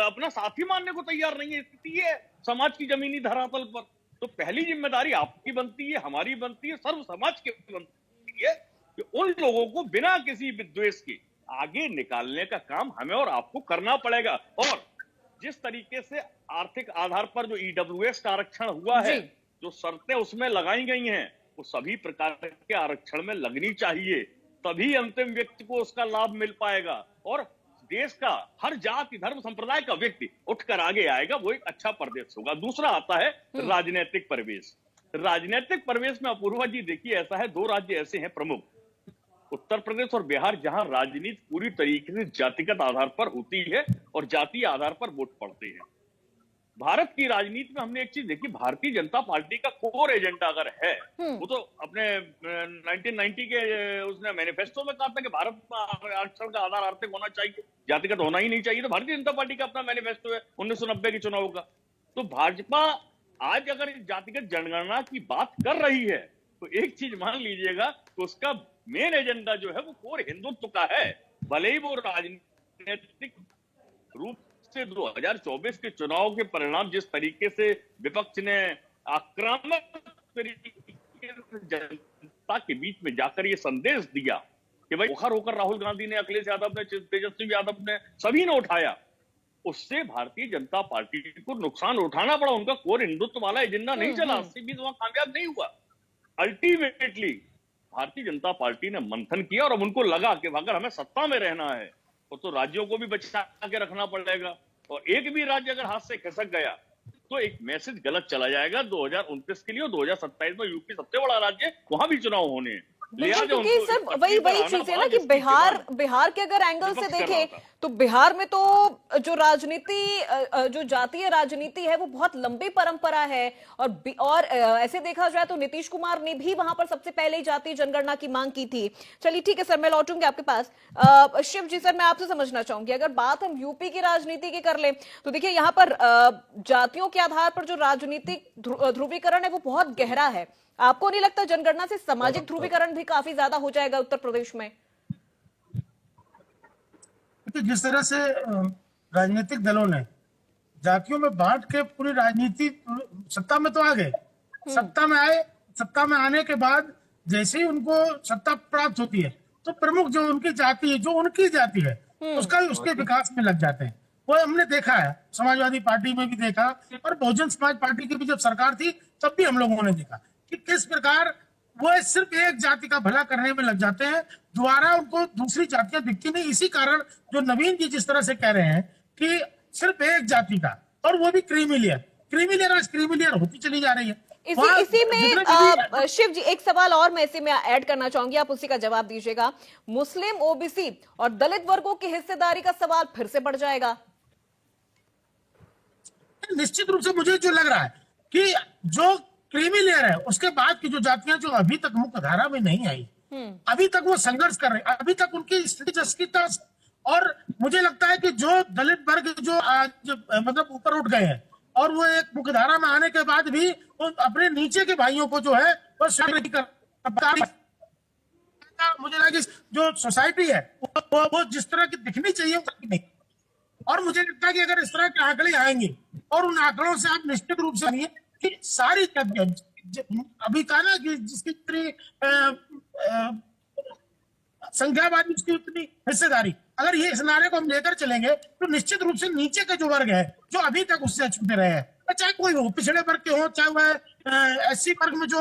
अपना साथी मानने को तैयार नहीं है। स्थिति है समाज की जमीनी धरातल पर। तो पहली जिम्मेदारी आपकी बनती है, हमारी बनती है, सर्व समाज की बनती है कि उन लोगों को बिना किसी विद्वेष के आगे निकालने का काम हमें और आपको करना पड़ेगा। और जिस तरीके से आर्थिक आधार पर जो ईडब्ल्यूएस का आरक्षण हुआ है, जो शर्तें उसमें लगाई गई हैं, वो सभी प्रकार के आरक्षण में लगनी चाहिए, तभी अंतिम व्यक्ति को उसका लाभ मिल पाएगा और देश का हर जाति धर्म संप्रदाय का व्यक्ति उठकर आगे आएगा। वो एक अच्छा प्रदेश होगा। दूसरा आता है राजनीतिक परिवेश। राजनीतिक परिवेश में अपूर्वा जी देखिए ऐसा है, दो राज्य ऐसे हैं प्रमुख, उत्तर प्रदेश और बिहार, जहां राजनीति पूरी तरीके से जातिगत आधार पर होती है और जातीय आधार पर वोट पड़ते हैं। भारत की राजनीति में हमने एक चीज देखी, भारतीय जनता पार्टी का कोर एजेंडा अगर है, वो तो अपने 1990 के उसने मैनिफेस्टो में कहा था कि भारत में आरक्षण का आधार आर्थिक होना चाहिए, जातिगत होना ही नहीं चाहिए। तो भारतीय जनता पार्टी का अपना मैनिफेस्टो है 1990 के चुनाव का। तो भाजपा आज अगर जातिगत जनगणना की बात कर रही है, तो एक चीज मान लीजिएगा कि उसका मेन एजेंडा जो है वो कोर हिंदुत्व का है। भले ही वो राजनीतिक रूप से 2024 के चुनाव के परिणाम जिस तरीके से विपक्ष ने आक्रामक तरीके से जनता के बीच में जाकर ये संदेश दिया कि भाई मुखर होकर राहुल गांधी ने, अखिलेश यादव ने, तेजस्वी यादव ने, सभी ने उठाया, उससे भारतीय जनता पार्टी को नुकसान उठाना पड़ा। उनका कोर हिंदुत्व वाला एजेंडा नहीं चला, सीबी वहां कामयाब नहीं हुआ। अल्टीमेटली भारतीय जनता पार्टी ने मंथन किया और अब उनको लगा कि अगर हमें सत्ता में रहना है तो राज्यों को भी बचा के रखना पड़ेगा, और एक भी राज्य अगर हाथ से खिसक गया तो एक मैसेज गलत चला जाएगा 2029 के लिए। और 2027 में यूपी सबसे बड़ा राज्य, वहां भी चुनाव होने हैं। बिल्कुल, क्योंकि सर वही चीज है ना कि बिहार के अगर एंगल से देखें तो बिहार में तो जो राजनीति, जो जातीय राजनीति है वो बहुत लंबी परंपरा है, और ऐसे देखा जाए तो नीतीश कुमार ने भी वहां पर सबसे पहले जातीय जनगणना की मांग की थी। चलिए ठीक है सर, मैं लौटूंगी आपके पास। शिव जी सर, मैं आपसे समझना चाहूंगी, अगर बात हम यूपी की राजनीति की कर ले तो देखिए यहाँ पर जातियों के आधार पर जो राजनीतिक ध्रुवीकरण है वो बहुत गहरा है। आपको नहीं लगता जनगणना से सामाजिक ध्रुवीकरण भी काफी ज्यादा हो जाएगा उत्तर प्रदेश में? जिस तरह से राजनीतिक दलों ने जातियों में बांट के पूरी राजनीति, सत्ता में तो आ गए, सत्ता में आए, सत्ता में आने के बाद जैसे ही उनको सत्ता प्राप्त होती है तो प्रमुख जो उनकी जाति है, जो उनकी जाति है, उसके विकास में लग जाते हैं। वो हमने देखा है, समाजवादी पार्टी में भी देखा और बहुजन समाज पार्टी की भी जब सरकार थी तब भी हम लोगों ने देखा कि किस प्रकार वो सिर्फ एक जाति का भला करने में लग जाते हैं, दोबारा उनको दूसरी जातियां दिखती नहीं। इसी कारण जो नवीन जी जिस तरह से कह रहे हैं कि सिर्फ एक जाति का, और वो भी क्रीमी लेयर आज क्रीमी लेयर होती चली जा रही है। इसी में शिव जी एक सवाल और मैं इसी में ऐड करना चाहूंगी, आप उसी का जवाब दीजिएगा। मुस्लिम, ओबीसी और दलित वर्गों की हिस्सेदारी का सवाल फिर से बढ़ जाएगा। निश्चित रूप से मुझे जो लग रहा है कि जो क्रीमी लेयर है उसके बाद की जो जातियां जो अभी तक मुख्य धारा में नहीं आई, अभी तक वो संघर्ष कर रहे हैं, अभी तक उनकी स्थिति, और मुझे लगता है कि जो दलित वर्ग जो आज मतलब ऊपर उठ गए हैं और वो एक मुख्य धारा में आने के बाद भी वो अपने नीचे के भाइयों को जो है वो शामिल कर, मुझे लगा जो सोसाइटी है वो जिस तरह की दिखनी चाहिए नहीं। और मुझे लगता है कि अगर इस तरह के आंकड़े आएंगे और उन आंकड़ों से आप निश्चित रूप से कि सारी अभी कहा ना कि जिसकी इतनी संख्या वाली उसकी उतनी हिस्सेदारी, अगर ये इस नारे को हम लेकर चलेंगे तो निश्चित रूप से नीचे के जो वर्ग है जो अभी तक उससे छूटे रहे हैं, चाहे कोई हो, पिछड़े वर्ग के हो, चाहे वह एससी वर्ग में जो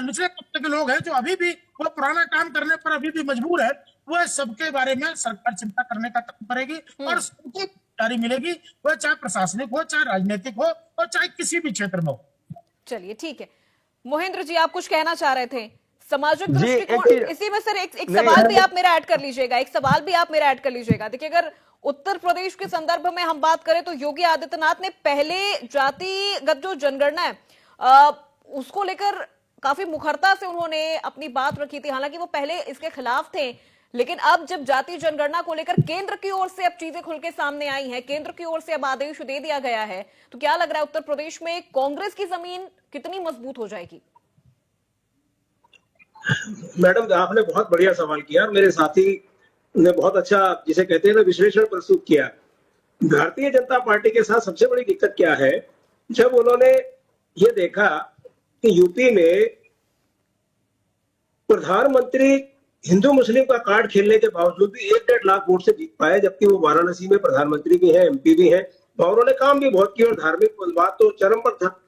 निचले तबके के लोग हैं जो अभी भी वो पुराना काम करने पर अभी भी मजबूर है, वह सबके बारे में सरकार चिंता करने का काम करेगी और सबको जारी मिलेगी, वह चाहे प्रशासनिक हो, चाहे राजनीतिक हो और चाहे किसी भी क्षेत्र में हो। चलिए ठीक है, मोहिंद्र जी आप कुछ कहना चाह रहे थे सामाजिक दृष्टिकोण, इसी में सर एक सवाल भी आप मेरा ऐड कर लीजिएगा, एक सवाल भी आप मेरा ऐड कर लीजिएगा। देखिए अगर उत्तर प्रदेश के संदर्भ में हम बात करें तो योगी आदित्यनाथ ने पहले जातिगत जो जनगणना है उसको लेकर काफी मुखरता से उन्होंने अपनी बात रखी थी, हालांकि वो पहले इसके खिलाफ थे, लेकिन अब जब जातीय जनगणना को लेकर केंद्र की ओर से अब चीजें खुल के सामने आई हैं, केंद्र की ओर से अब आदेश दे दिया गया है, तो क्या लग रहा है उत्तर प्रदेश में कांग्रेस की जमीन कितनी मजबूत हो जाएगी? मैडम आपने बहुत बढ़िया सवाल किया, मेरे साथी ने बहुत अच्छा जिसे कहते हैं ना विश्लेषण प्रस्तुत किया। भारतीय जनता पार्टी के साथ सबसे बड़ी दिक्कत क्या है, जब उन्होंने ये देखा कि यूपी में प्रधानमंत्री हिंदू मुस्लिम का कार्ड खेलने के बावजूद भी 1-1.5 लाख वोट से जीत पाए, जबकि वो वाराणसी में प्रधानमंत्री भी हैं, एमपी भी हैं और उन्होंने काम भी बहुत किया और धार्मिक बात तो चरम पर था।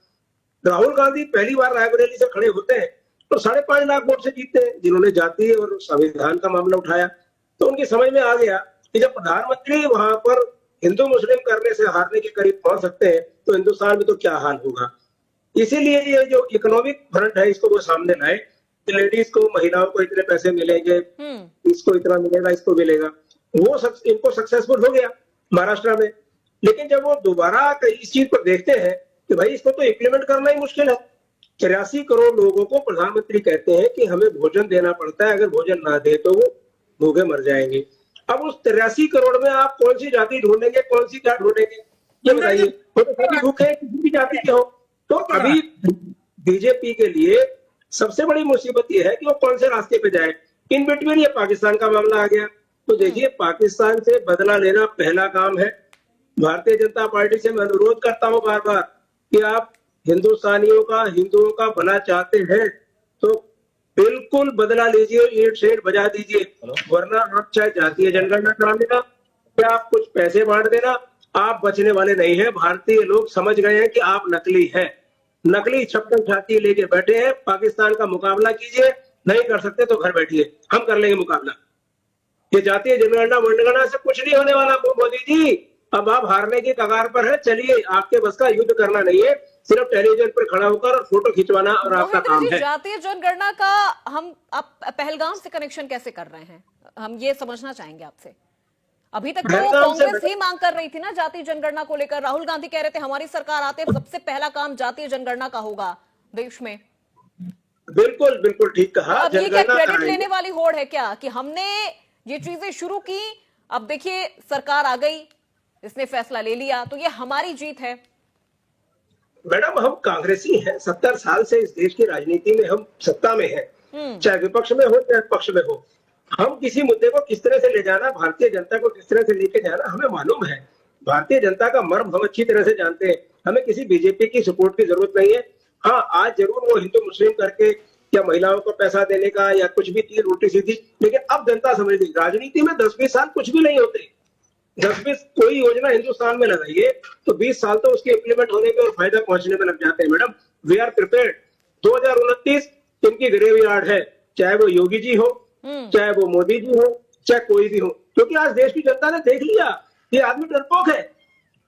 राहुल गांधी पहली बार रायबरेली से खड़े होते हैं तो 5.5 लाख वोट से जीतते हैं, जिन्होंने जाति और संविधान का मामला उठाया। तो उनकी समझ में आ गया कि जब प्रधानमंत्री वहां पर हिंदू मुस्लिम करने से हारने के करीब पहुंच सकते हैं तो हिंदुस्तान में तो क्या हाल होगा। इसीलिए ये जो इकोनॉमिक फ्रंट है इसको वो सामने लाए, लेडीज को, महिलाओं को इतने पैसे मिलेंगे, इसको इतना मिलेगा, इसको मिलेगा, वो इनको सक्सेसफुल हो गया महाराष्ट्र में। लेकिन जब वो दोबारा इस चीज पर देखते हैं कि भाई इसको तो इम्प्लीमेंट करना ही मुश्किल है, 83 करोड़ लोगों को प्रधानमंत्री कहते हैं कि हमें भोजन देना पड़ता है, अगर भोजन ना दे तो वो भूखे मर जाएंगे। अब उस 83 करोड़ में आप कौन सी जाति ढूंढेंगे, कौन सी क्या ढूंढेंगे, ये बताइए। वो तो सभी भूखे किसी भी जाति के हो। तो अभी बीजेपी के लिए सबसे बड़ी मुसीबत ये है कि वो कौन से रास्ते पे जाए। इन बिटवीन ये पाकिस्तान का मामला आ गया। तो देखिए, पाकिस्तान से बदला लेना पहला काम है। भारतीय जनता पार्टी से मैं अनुरोध करता हूं बार बार कि आप हिंदुस्तानियों का, हिंदुओं का भला चाहते हैं तो बिल्कुल बदला लीजिए, ईंट शेड बजा दीजिए, वरना आप चाहे जातीय जनगणना करा लेना या आप कुछ पैसे बांट देना, आप बचने वाले नहीं है। भारतीय लोग समझ गए हैं कि आप नकली हैं, नकली छप्पन छाती लेके बैठे हैं। पाकिस्तान का मुकाबला कीजिए, नहीं कर सकते तो घर बैठिए, हम कर लेंगे मुकाबला। ये जातीय जनगणना मनगणना से कुछ नहीं होने वाला मोदी जी। अब आप हारने की कगार पर है, चलिए, आपके बस का युद्ध करना नहीं है, सिर्फ टेलीविजन पर खड़ा होकर और फोटो खिंचवाना और आपका मोहित काम जी, है। जातीय जनगणना का आप पहलगाम से कनेक्शन कैसे कर रहे हैं, हम ये समझना चाहेंगे आपसे। अभी तक तो पहलगाम से कांग्रेस ही मांग कर रही थी ना जातीय जनगणना को लेकर। राहुल गांधी कह रहे थे हमारी सरकार आते ही सबसे पहला काम जातीय जनगणना का होगा देश में। बिल्कुल बिल्कुल ठीक कहा। अब ये क्या जनगणना क्रेडिट कराएंगे। लेने वाली होड़ है क्या कि हमने ये चीजें शुरू की, अब देखिए सरकार आ गई, इसने फैसला ले लिया, तो ये हमारी जीत है। मैडम, हम कांग्रेसी हैं, 70 साल से इस देश की राजनीति में हम सत्ता में हैं, चाहे विपक्ष में हो चाहे पक्ष में हो। हम किसी मुद्दे को किस तरह से ले जाना, भारतीय जनता को किस तरह से लेके जाना हमें मालूम है। भारतीय जनता का मर्म हम अच्छी तरह से जानते हैं। हमें किसी बीजेपी की सपोर्ट की जरूरत नहीं है। हाँ, आज जरूर वो हिंदू मुस्लिम करके या महिलाओं को पैसा देने का या कुछ भी की उल्टी सीधी, लेकिन अब जनता समझ गई राजनीति में 10-20 साल कुछ भी नहीं होते। 10-20 कोई योजना हिंदुस्तान में लगाइए तो 20 साल तो उसके इम्प्लीमेंट होने में और फायदा पहुंचने में लग जाते हैं। Madam, we are prepared. 2029 इनकी ग्रेवयार्ड है, चाहे वो योगी जी हो, चाहे वो मोदी जी हो, चाहे कोई भी हो, क्योंकि आज देश की जनता ने देख लिया ये आदमी डरपोक है।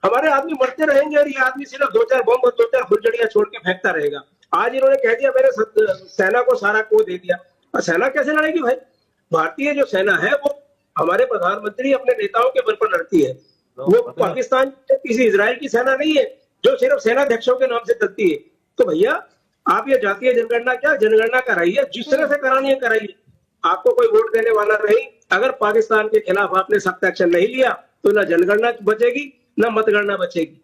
हमारे आदमी मरते रहेंगे और ये आदमी सिर्फ 2-4 बम और 2-4 फुलझड़ियां छोड़ के फेंकता रहेगा। आज इन्होंने कह दिया मैंने सेना को सारा को दे दिया। और सेना कैसे लड़ेगी भाई? भारतीय जो सेना है वो हमारे प्रधानमंत्री अपने नेताओं के बल पर लड़ती है। वो पाकिस्तान किसी इजराइल की सेना नहीं है जो सिर्फ सेनाध्यक्षों के नाम से चलती है। तो भैया, आप ये जातीय जनगणना क्या जनगणना कराइए, जिस तरह से करानी है कराइए, आपको कोई वोट देने वाला नहीं। अगर पाकिस्तान के खिलाफ आपने सख्त एक्शन नहीं लिया तो ना जनगणना बचेगी ना मतगणना बचेगी,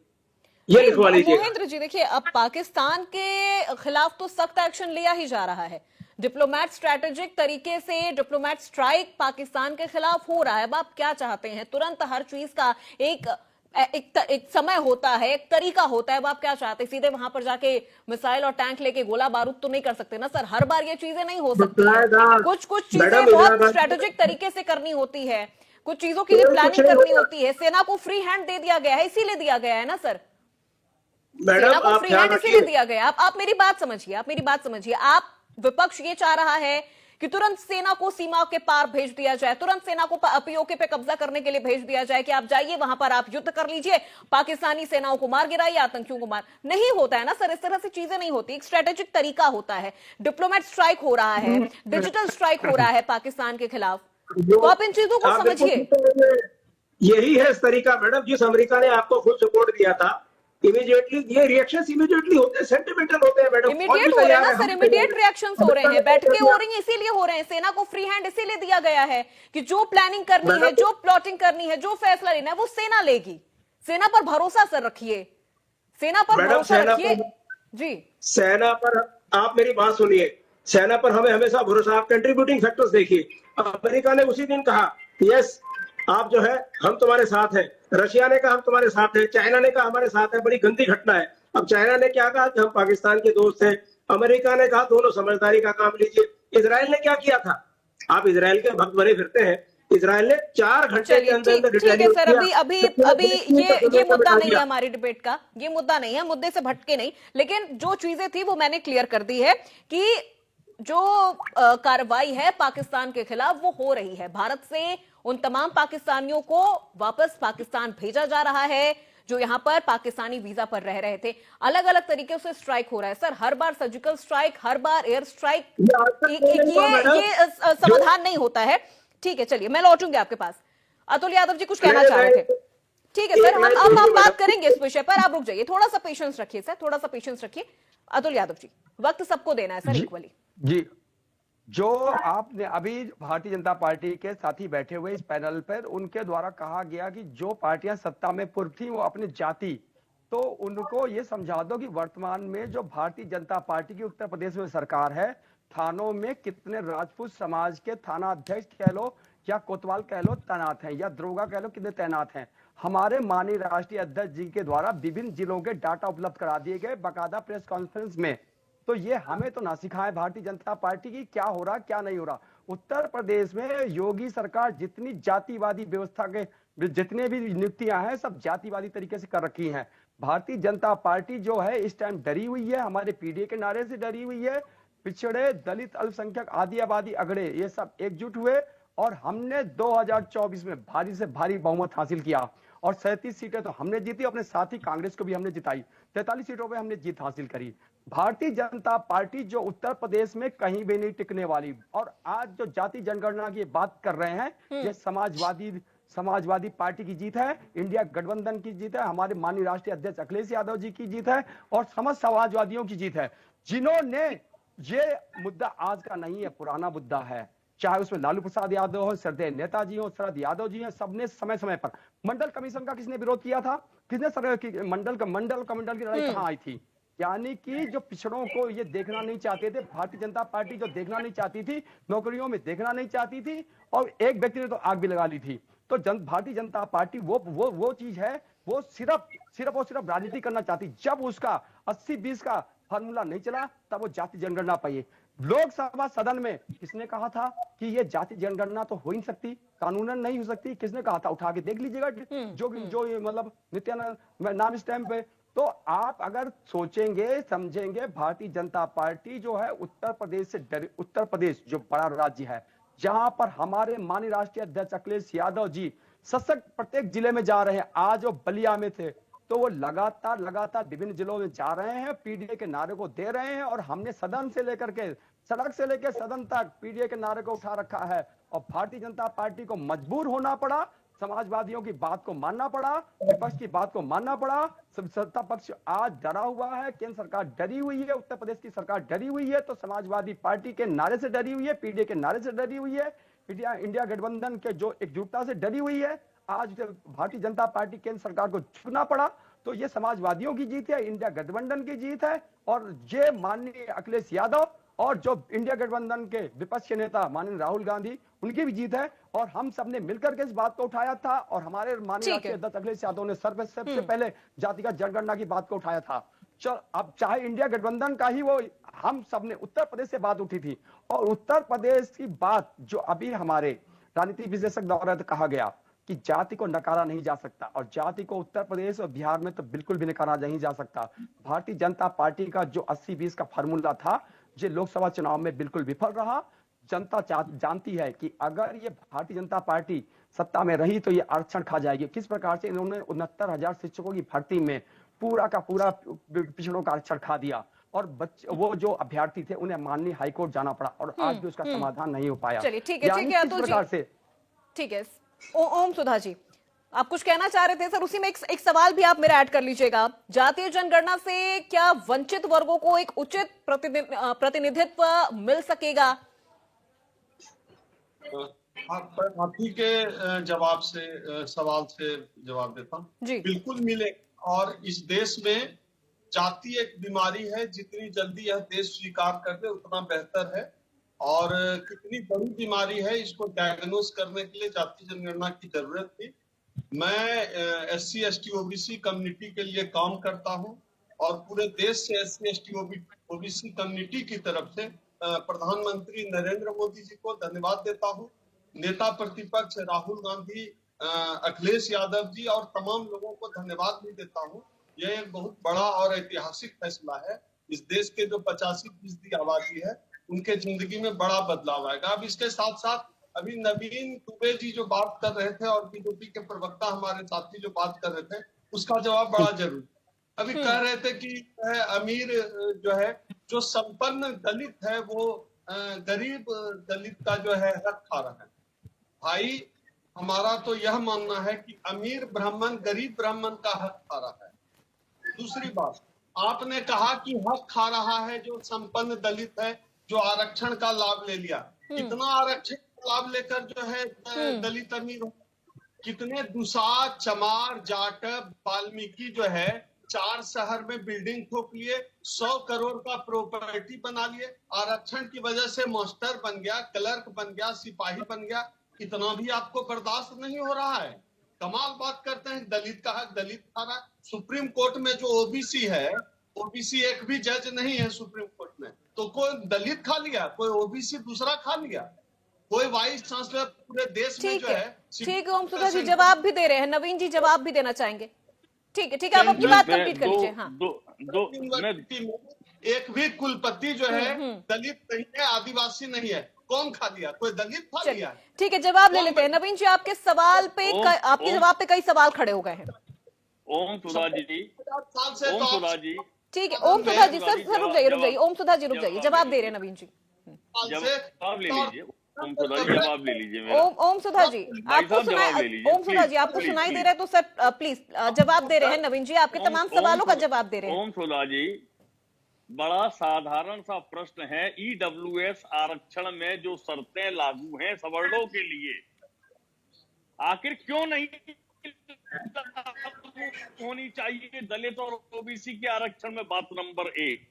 ये लिखवा लीजिए। महेंद्र जी, देखिए अब पाकिस्तान के खिलाफ तो सख्त एक्शन लिया ही जा रहा है। डिप्लोमेट स्ट्रेटेजिक तरीके से डिप्लोमेट स्ट्राइक पाकिस्तान के खिलाफ हो रहा है। अब आप क्या चाहते हैं? तुरंत हर चीज का एक समय होता है, एक तरीका होता है। अब आप क्या चाहते हैं? सीधे वहां पर जाके मिसाइल और टैंक लेके गोला बारूद तो नहीं कर सकते ना सर, हर बार ये चीजें नहीं हो सकती हैं। कुछ चीजें बहुत स्ट्रेटेजिक तरीके से करनी होती है, कुछ चीजों के लिए प्लानिंग करनी होती है। सेना को फ्री हैंड दे दिया गया है, इसीलिए दिया गया है ना सर, सेना को फ्री हैंड इसीलिए दिया गया। आप मेरी बात समझिए, आप विपक्ष ये चाह रहा है कि तुरंत सेना को सीमा के पार भेज दिया जाए, तुरंत सेना को पीओके पे कब्जा करने के लिए भेज दिया जाए कि आप जाइए वहां पर आप युद्ध कर लीजिए, पाकिस्तानी सेनाओं को मार गिराइए, आतंकियों को मार। नहीं होता है ना सर, इस तरह से चीजें नहीं होती। एक स्ट्रेटेजिक तरीका होता है। डिप्लोमेट स्ट्राइक हो रहा है, डिजिटल स्ट्राइक हो रहा है पाकिस्तान के खिलाफ, तो आप इन चीजों को समझिए। यही है इस तरीका मैडम। जिस अमेरिका ने आपको फुल सपोर्ट दिया था, इमीडिएटली ये रिएक्शंस इमीडिएटली होते हैं, सेंटिमेंटल होते हैं मैडम। इमीडिएट हो रहे हैं ना सर, इमीडिएट रिएक्शंस हो रहे हैं, बैठ के हो रही हैं, इसीलिए हो रहे हैं। सेना को फ्री हैंड इसीलिए दिया गया है कि जो प्लानिंग करनी है, जो प्लॉटिंग करनी है, जो फैसला लेना है वो सेना लेगी। सेना पर भरोसा सर रखिए, सेना पर भरोसा रखिए जी। सेना पर आप मेरी बात सुनिए, सेना पर हमें हमेशा भरोसा। आप कंट्रीब्यूटिंग फैक्टर्स देखिए, अमेरिका ने उसी दिन कहा यस आप जो है हम तुम्हारे साथ हैं, रशिया ने कहा हम तुम्हारे साथ हैं, चाइना ने कहा हमारे साथ है। बड़ी गंदी घटना है। अब चाइना ने क्या कहा कि हम पाकिस्तान के दोस्त हैं, अमेरिका ने कहा दोनों समझदारी का काम लीजिए। इजराइल ने क्या किया था? आप इजराइल के भक्त बने फिरते हैं, इजराइल ने 4 घंटे के अंदर ठीक है सर, अभी ये मुद्दा नहीं है हमारी डिबेट का, ये मुद्दा नहीं है, मुद्दे से भटके नहीं। लेकिन जो चीजें थी वो मैंने क्लियर कर दी है कि जो कार्रवाई है पाकिस्तान के खिलाफ वो हो रही है। भारत से उन तमाम पाकिस्तानियों को वापस पाकिस्तान भेजा जा रहा है जो यहां पर पाकिस्तानी वीजा पर रह रहे थे। अलग अलग तरीके से स्ट्राइक हो रहा है सर, हर बार सर्जिकल स्ट्राइक, हर बार एयर स्ट्राइक, ये समाधान नहीं होता है। ठीक है, चलिए मैं लौटूंगी आपके पास। अतुल यादव जी कुछ कहना चाह रहे थे। ठीक है सर, हम बात करेंगे इस विषय पर, आप रुक जाइए, थोड़ा सा पेशेंस रखिए सर, थोड़ा सा पेशेंस रखिए। अतुल यादव जी, वक्त सबको देना है सर इक्वली जी। जो आपने अभी भारतीय जनता पार्टी के साथी बैठे हुए इस पैनल पर, उनके द्वारा कहा गया कि जो पार्टियां सत्ता में पूर्व थी वो अपनी जाति, तो उनको ये समझा दो कि वर्तमान में जो भारतीय जनता पार्टी की उत्तर प्रदेश में सरकार है, थानों में कितने राजपूत समाज के थाना अध्यक्ष कह लो या कोतवाल कह लो तैनात हैं, या दरोगा कह लो कितने तैनात हैं। हमारे माननीय राष्ट्रीय अध्यक्ष जी के द्वारा विभिन्न जिलों के डाटा उपलब्ध करा दिए गए बाकायदा प्रेस कॉन्फ्रेंस में। तो ये हमें तो ना सिखाए भारतीय जनता पार्टी की क्या हो रहा क्या नहीं हो रहा। उत्तर प्रदेश में योगी सरकार जितनी जातिवादी व्यवस्था के जितने भी नियुक्तियां हैं सब जातिवादी तरीके से कर रखी हैं। भारतीय जनता पार्टी जो है इस टाइम डरी हुई है, हमारे पीडीए के नारे से डरी हुई है। पिछड़े, दलित, अल्पसंख्यक, आदि आबादी, अगड़े ये सब एकजुट हुए और हमने 2024 में भारी से भारी बहुमत हासिल किया और 37 सीटें तो हमने जीती, अपने साथी कांग्रेस को भी हमने जिताई। 43 सीटों पे हमने जीत हासिल करी। भारतीय जनता पार्टी जो उत्तर प्रदेश में कहीं भी नहीं टिकने वाली, और आज जो जाति जनगणना की बात कर रहे हैं ये समाजवादी पार्टी की जीत है, इंडिया गठबंधन की जीत है, हमारे माननीय राष्ट्रीय अध्यक्ष अखिलेश यादव जी की जीत है और समस्त समाजवादियों की जीत है, जिन्होंने ये मुद्दा आज का नहीं है, पुराना मुद्दा है। चाहे उसमें लालू प्रसाद यादव हो, श्रद्धेय नेताजी हो, शरद यादव जी हैं, सबने समय समय पर मंडल कमीशन का किसने विरोध किया था, किसने मंडल की लड़ाई कहां आई थी। यानी कि जो पिछड़ों को ये देखना नहीं चाहते थे, भारतीय जनता पार्टी जो देखना नहीं चाहती थी, नौकरियों में देखना नहीं चाहती थी, और एक व्यक्ति ने तो आग भी लगा ली थी। तो भारतीय जनता पार्टी वो चीज है, वो सिर्फ राजनीति करना चाहती। जब उसका 80-20 का फार्मूला नहीं चला तब वो जाति जनगणना पाई। लोकसभा सदन में किसने कहा था कि ये जाति जनगणना तो हो ही नहीं सकती, कानूनन नहीं हो सकती, किसने कहा था? उठा के देख लीजिएगा जो ये मतलब नित्यानंद नाम इस टाइम पे। तो आप अगर सोचेंगे समझेंगे, भारतीय जनता पार्टी जो है उत्तर प्रदेश जो बड़ा राज्य है, जहां पर हमारे माननीय राष्ट्रीय अध्यक्ष अखिलेश यादव जी सशक्त प्रत्येक जिले में जा रहे हैं। आज वो बलिया में थे तो वो लगातार विभिन्न जिलों में जा रहे हैं, पीडीए के नारे को दे रहे हैं, और हमने सदन से लेकर के सड़क से लेकर सदन तक पीडीए के नारे को उठा रखा है। और भारतीय जनता पार्टी को मजबूर होना पड़ा, समाजवादियों की बात को मानना पड़ा, विपक्ष की बात को मानना पड़ा। सत्ता पक्ष आज डरा हुआ है, केंद्र सरकार डरी हुई है, उत्तर प्रदेश की सरकार डरी हुई है, तो समाजवादी पार्टी के नारे से डरी हुई है, पीडीए के नारे से डरी हुई है, इंडिया गठबंधन के जो एकजुटता से डरी हुई है। आज भारतीय जनता पार्टी केंद्र सरकार को झुकना पड़ा, तो ये समाजवादियों की जीत है, इंडिया गठबंधन की जीत है, और ये माननीय अखिलेश यादव और जो इंडिया गठबंधन के विपक्ष के नेता माननीय राहुल गांधी उनकी भी जीत है। और हम सबने मिलकर के इस बात को उठाया था, और हमारे माननीय राष्ट्रीय अध्यक्ष अखिलेश यादव ने सबसे पहले जातिगत जनगणना की बात को उठाया था। अब चाहे इंडिया गठबंधन का ही वो, हम सबने उत्तर प्रदेश से बात उठी थी, और उत्तर प्रदेश की बात जो अभी हमारे राजनीतिक विश्लेषक द्वारा कहा गया कि जाति को नकारा नहीं जा सकता, और जाति को उत्तर प्रदेश और बिहार में तो बिल्कुल भी नकारा नहीं जा सकता। भारतीय जनता पार्टी का जो 80-20 का फार्मूला था, ये लोकसभा चुनाव में बिल्कुल विफल रहा। जनता जानती है कि अगर ये भारतीय जनता पार्टी सत्ता में रही तो ये आरक्षण खा जाएगी। किस प्रकार से इन्होंने 69,000 शिक्षकों की भर्ती में पूरा का पूरा पिछड़ों का आरक्षण खा दिया, और वो जो अभ्यर्थी थे उन्हें माननीय हाईकोर्ट जाना पड़ा, और आज भी उसका समाधान नहीं हो पाया। चलिए ठीक है अतुल जी, ठीक है। ओम सुधा जी, आप कुछ कहना चाह रहे थे सर, उसी में एक सवाल भी आप मेरा ऐड कर लीजिएगा। जातीय जनगणना से क्या वंचित वर्गों को एक उचित प्रतिनिधित्व मिल सकेगा? आप ही के जवाब से सवाल से जवाब देता हूँ। बिल्कुल मिले, और इस देश में जाति एक बीमारी है, जितनी जल्दी यह देश स्वीकार कर ले उतना बेहतर है। और कितनी बड़ी बीमारी है, इसको डायग्नोज करने के लिए जाति जनगणना की जरूरत थी। मैं SC ST OBC कम्युनिटी के लिए काम करता हूं, और पूरे देश से SC ST OBC कम्युनिटी की तरफ से प्रधानमंत्री नरेंद्र मोदी जी को धन्यवाद देता हूं, नेता प्रतिपक्ष राहुल गांधी, अखिलेश यादव जी और तमाम लोगों को धन्यवाद भी देता हूं। यह एक बहुत बड़ा और ऐतिहासिक फैसला है। इस देश के जो 85% आबादी है उनके जिंदगी में बड़ा बदलाव आएगा। अब इसके साथ साथ अभी नवीन दुबे जी जो बात कर रहे थे, और बीजेपी के प्रवक्ता हमारे साथी जो बात कर रहे थे, उसका जवाब बड़ा जरूरी। अभी कह रहे थे कि अमीर जो है, जो संपन्न दलित है, वो गरीब दलित का जो है हक खा रहा है। भाई, हमारा तो यह मानना है कि अमीर ब्राह्मण गरीब ब्राह्मण का हक खा रहा है। दूसरी बात, आपने कहा कि हक खा रहा है जो संपन्न दलित है, जो आरक्षण का लाभ ले लिया। कितना आरक्षण का लाभ लेकर जो है दलित अमीर हो? कितने दुसाध, चमार, जाटव, वाल्मीकि जो है 4 शहर में बिल्डिंग ठोक लिए, 100 करोड़ का प्रॉपर्टी बना लिए, आरक्षण की वजह से मास्टर बन गया, क्लर्क बन गया, सिपाही बन गया। इतना भी आपको बर्दाश्त नहीं हो रहा है? कमाल बात करते हैं, दलित का हक दलित खा रहा है। सुप्रीम कोर्ट में जो ओबीसी है, ओबीसी एक भी जज नहीं है सुप्रीम कोर्ट में, तो कोई दलित खा लिया, कोई ओबीसी दूसरा खा लिया, कोई वाइस चांसलर पूरे देश में ठीक जो है, है। ठीक है। ओम सुधा जी जवाब भी दे रहे हैं, नवीन जी जवाब भी देना चाहेंगे? ठीक है, ठीक है, आप अपनी बात कंप्लीट कर लीजिए। हाँ, यूनिवर्सिटी में एक भी कुलपति जो है दलित नहीं है, आदिवासी नहीं है। कौन खा लिया? कोई दलित खा लिया? ठीक है, जवाब ले लेते हैं। नवीन जी, आपके सवाल पे आपके जवाब पे कई सवाल खड़े हो गए हैं। ओम सुधा जी, ओम सुधा जी, ठीक है, ओम सुधा जी, सर रुक जाइए, ओम सुधा जी रुक जाइए, जवाब दे रहे हैं नवीन जी। जवाब ले लीजिए। ओम सुधा जी जवाब ले लीजिए मेरा। ओम सुधा जी, आपको ओम सुधा जी आपको सुनाई दे रहा है तो सर प्लीज जवाब दे रहे हैं नवीन जी, आपके तमाम सवालों का जवाब दे रहे हैं। ओम सुधा जी, बड़ा साधारण सा प्रश्न है, ईडब्ल्यूएस आरक्षण में जो शर्तें लागू हैं सवर्णों के लिए, आखिर क्यों नहीं होनी चाहिए दलित और ओबीसी के आरक्षण में? बात नंबर 1।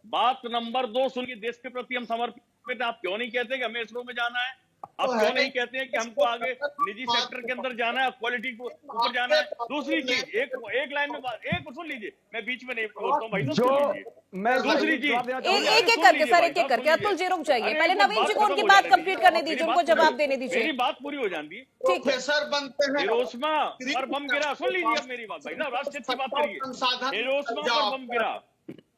बात नंबर 2 सुनिए, देश के प्रति हम समर्पित। आप क्यों नहीं कहते कि हमें इसरो में जाना है? आप क्यों नहीं कहते हैं कि हमको आगे निजी सेक्टर के अंदर जाना है, क्वालिटी को ऊपर जाना है? दूसरी चीज, एक लाइन में बात, एक सुन लीजिए, मैं बीच में नहीं बोलता हूँ भाई, तो सुन लीजिए। दूसरी चीज, एक एक करके सर, एक एक करके। अतुल जी रुक जाइए, पहले नवीन जी को उनकी बात कंप्लीट करने दीजिए, उनको जवाब देने दीजिए। मेरी बात पूरी हो जाती है। प्रोफेसर बनते हैं, हिरोशिमा पर बम गिरा, सुन लीजिए अब मेरी बात भाई साहब, राष्ट्र की बात करिए। हिरोशिमा पर बम गिरा,